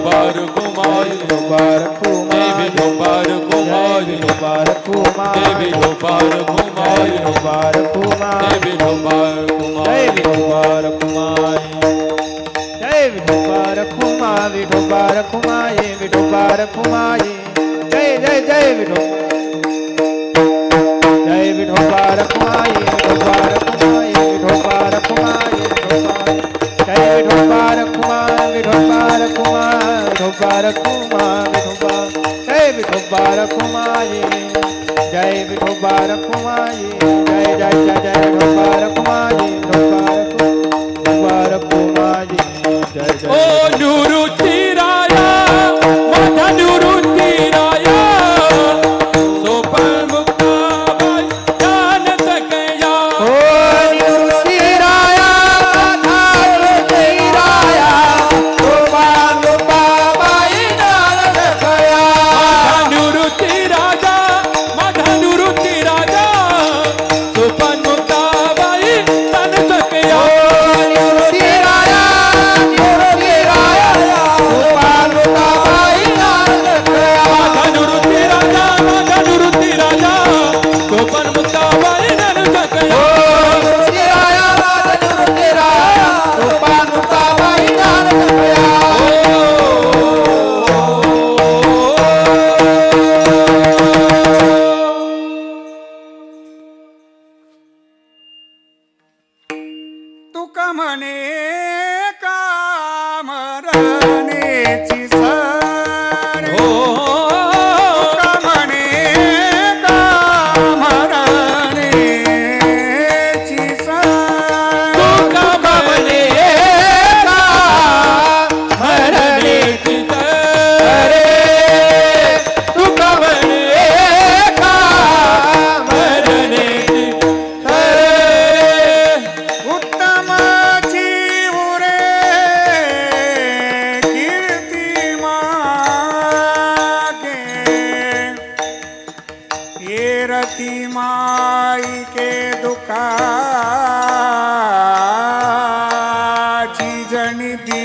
गोपाल कुमार गोपाल देवी गोपाल कुमार गोपाल कुमार देवी गोपाल कुमार गोपाल कुमार देवी गोपाल जय कुमार विठोबार कुमार विठोबार कुमार विठोबार कुमार जय जय जय विठोबार कुमार विठोबार कुमार विठोबार कुमार जय विठोबार कुमार विठोबार कुमार विठोबार कुमार विठोबार जय विठोबार कुमार जय विठोबार कुमार जय जय जय जय विठोबार कुमार विठोबार कुमार जय जय ओ निवृत्ती राया माझा निवृत्ती राया सोपान मुक्ताबाई ज्ञान सकया ओ निवृत्तीराया निवृत्तीराया गोपाल बाबाई नारद खया माझा निवृत्ती राजा माझा निवृत्ती राजा सोपान मुक्ताबाई ज्ञान सकया निवृत्तीराया निवृत्तीराया गोपाल बाबाई नारद खया माझा निवृत्ती राजा माझा निवृत्ती राजा सोपान मुक्ताबाई ज्ञान सकया निवृत्तीराया निवृत्तीराया गोपाल बाबाई नारद खया तुका म्हणे कामरानेची सर तुका म्हणे कामरानेची सर तुका म्हणे हरणे अरे तुका म्हणे हरणे उत्तमाची उरे कीर्ती मागे ये रती माई के दुखाची जनिती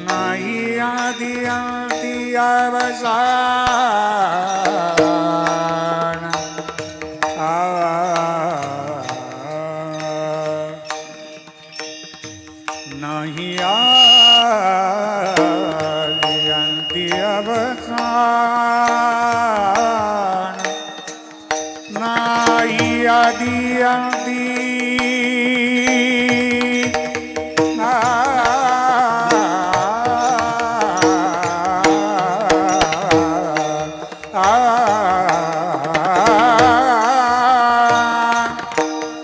नाही आधी अंती अवसान नहीं आधी अंती अवसान नाही आधी अंती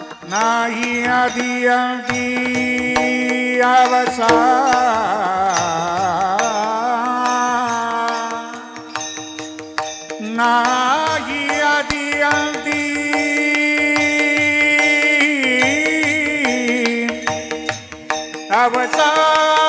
नाही आधी अंती अवसान नाही आधी अंती अवसानी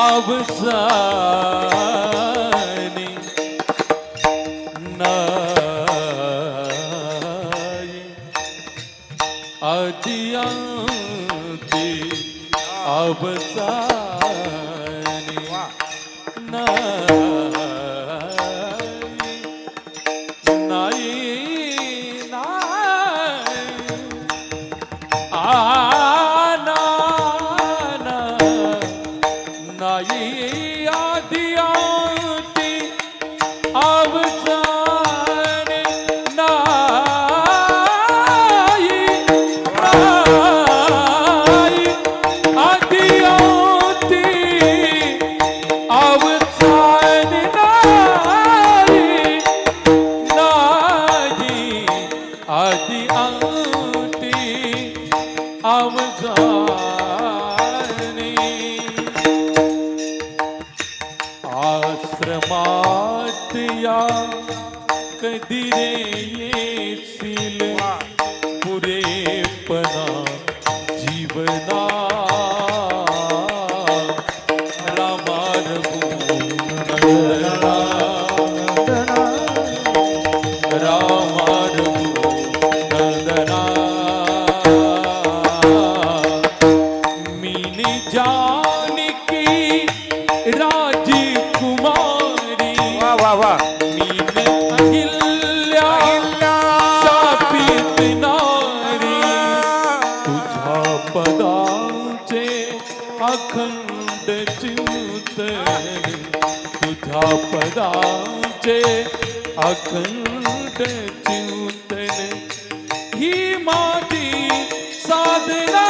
अवसानी नाही अदियांती अवसानी नाही आदि अंती अवसान नाही आदि अंती अवसान नाही आदि अंती अवजानी आश्रमात या कधी रे येशील पुरेपणा जीवना रामार रामार नंदना मीनी जानकी राजकुमारी मीन अहिल्या शापित नारी तुझ्या पदाचे अखंड चिंतन तुझ्या पदाचे अखंड चिंतन ही माझी साधना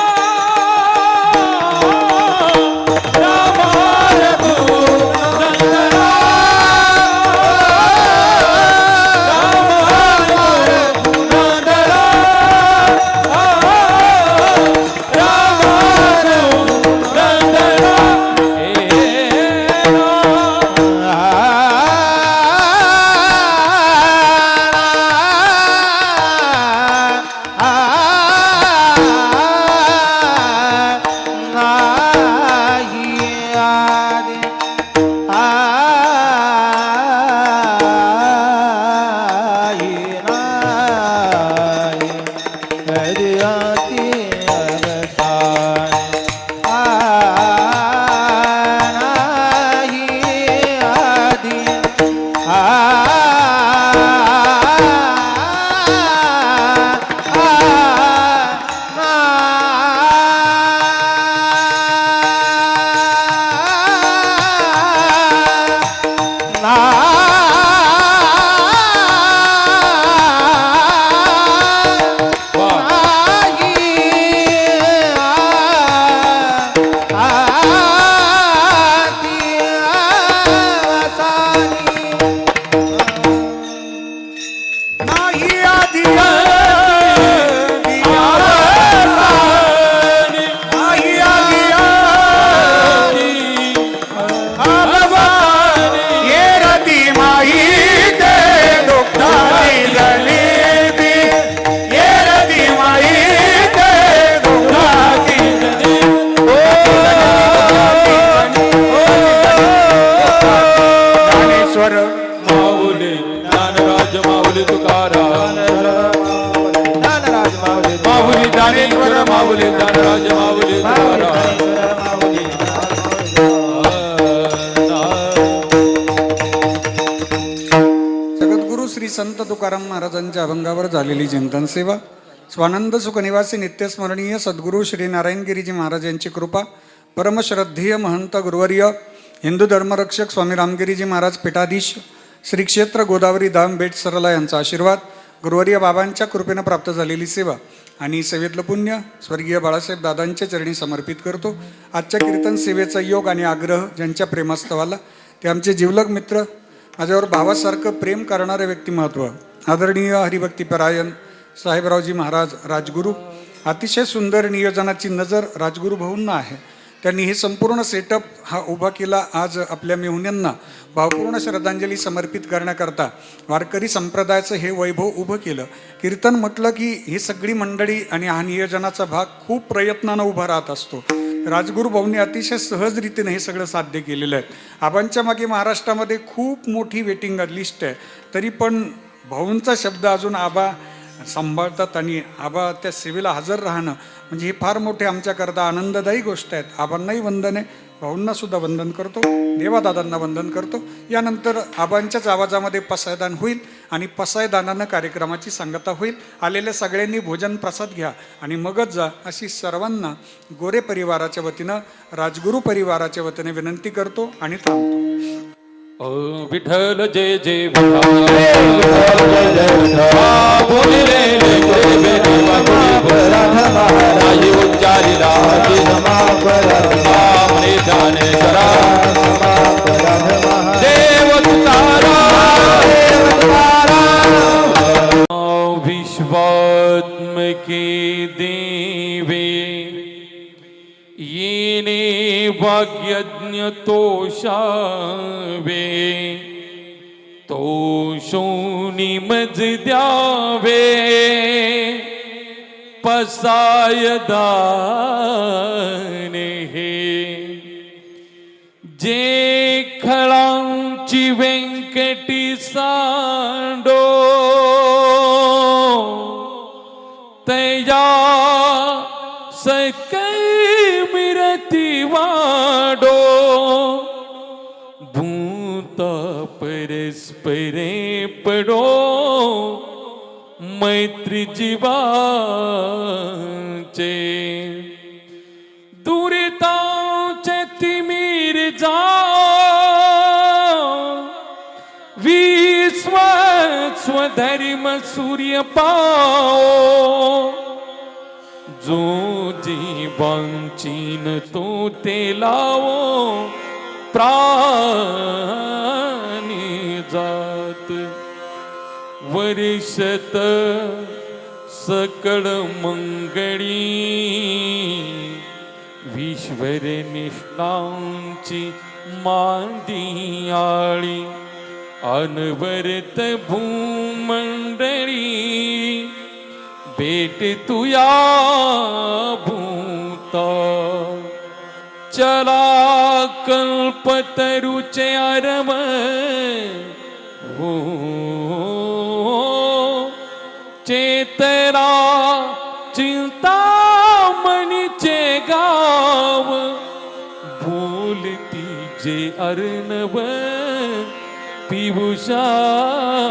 माऊली ज्ञानराज माऊली जगद्गुरु श्री संत तुकाराम महाराजांच्या अभंगावर झालेली चिंतन सेवा स्वानंद सुखनिवासी नित्यस्मरणीय सद्गुरु श्री नारायणगिरीजी महाराज यांची कृपा परमश्रद्धेय महंत गुरुवर्य हिंदू धर्मरक्षक स्वामी रामगिरीजी महाराज पीठाधीश श्री क्षेत्र गोदावरी धाम बेट सरला यांचा आशीर्वाद गुरुवर्य बाबांच्या कृपेनं प्राप्त झालेली सेवा आणि सेवेतलं पुण्य स्वर्गीय बाळासाहेब दादांच्या चरणी समर्पित करतो. आजच्या कीर्तन सेवेचा योग आणि आग्रह ज्यांच्या प्रेमास्तवाला ते आमचे जिवलग मित्र माझ्यावर भावासारखं प्रेम करणारे व्यक्तिमत्व आदरणीय हरिभक्तीपरायण साहेबरावजी महाराज राजगुरू. अतिशय सुंदर नियोजनाची नजर राजगुरू भाऊंना आहे. त्यांनी हे संपूर्ण सेटअप हा उभा केला. आज आपल्या मेहुण्यांना भावपूर्ण श्रद्धांजली समर्पित करण्याकरता वारकरी संप्रदायाचं हे वैभव उभं केलं. कीर्तन म्हटलं की ही सगळी मंडळी आणि हा नियोजनाचा भाग खूप प्रयत्नानं उभा राहत असतो. राजगुरू भाऊंनी अतिशय सहज रीतीने हे सगळं साध्य केलेलं आहे. आबांच्या मागे महाराष्ट्रामध्ये खूप मोठी वेटिंग लिस्ट आहे, तरी पण भाऊंचा शब्द अजून आबा सांभाळतात आणि आबा त्या सेवेला हजर राहणं म्हणजे ही फार मोठी आमच्याकरता आनंददायी गोष्ट आहे. आबांनाही वंदन आहे, भाऊंना सुद्धा वंदन करतो, देवादादांना वंदन करतो. यानंतर आबांच्याच आवाजामध्ये पसायदान होईल आणि पसायदानानं कार्यक्रमाची सांगता होईल. आलेल्या सगळ्यांनी भोजन प्रसाद घ्या आणि मगच जा, अशी सर्वांना गोरे परिवाराच्या वतीनं, राजगुरू परिवाराच्या वतीने विनंती करतो आणि थांबतो. ओ विठ्ठल जय जय विठ्ठल बोलिले नाही उच्चारिला म्हणे जाने करा देव तुकारा विश्वात्मके देवे येने भाग्यज्ञ तोषावे तोषोनी मज द्यावे पसायदाने हे जे खळांची व्यंकटी सांडो तया सकै मिरती वाडो भूता परस्परे पडो मैत्री जीवाचे दुरितांचे तिमीर जा विश्व स्वधर्म सूर्य पाओ जो जीवांचीन तो ते लावो प्राणी जात वर्षत सकळ मंगळी विश्वर निष्ठांची मांदियाळी अनवरत भूमंडळी भेट तुया भूता चला कल्पतरुचे आरम हो चेतरा चिंता मनीचे गाव बोलती जे अर्णव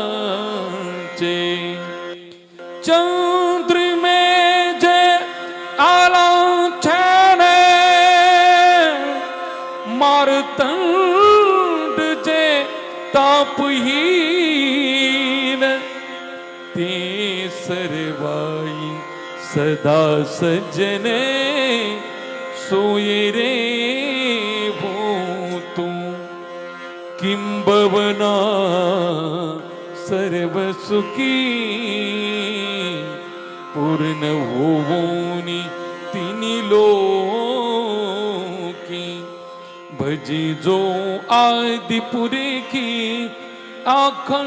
पियुषाचे चंद्र में जे आलांछने मारतंड जे तापहीन ते सर्वाई सदा सज्जने सोये रे भूतू किंबवना सर्व सुखी पूर्ण होवोनी तिनी लोकी भजी जो आदि पुरेखी अखंडित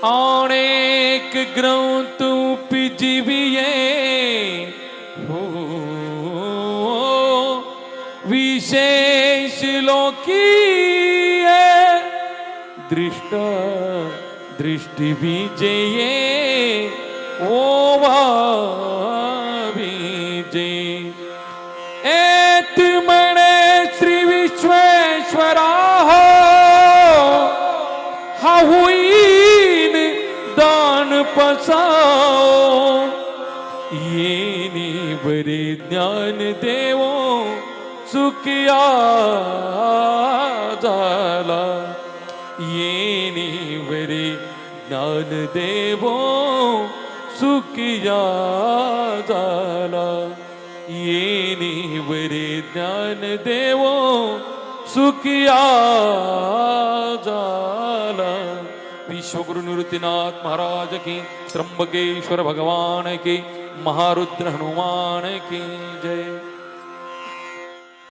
अनेक ग्रंथ उपजीविये हो विशेष लोकी दृष्ट दृष्टि विजये ओवा विजय एत मणे श्री विश्वेश्वरा हा हुईन दान पसाओ येनी बरे ज्ञान देवो सुखिया झाला येनी बरे ज्ञान देवो सुखिया झाला येनी बरे ज्ञान देवो सुखिया झाला विश्वगुरु निवृत्तीनाथ महाराज की त्र्यंबकेश्वर भगवान की महारुद्र हनुमान की जय.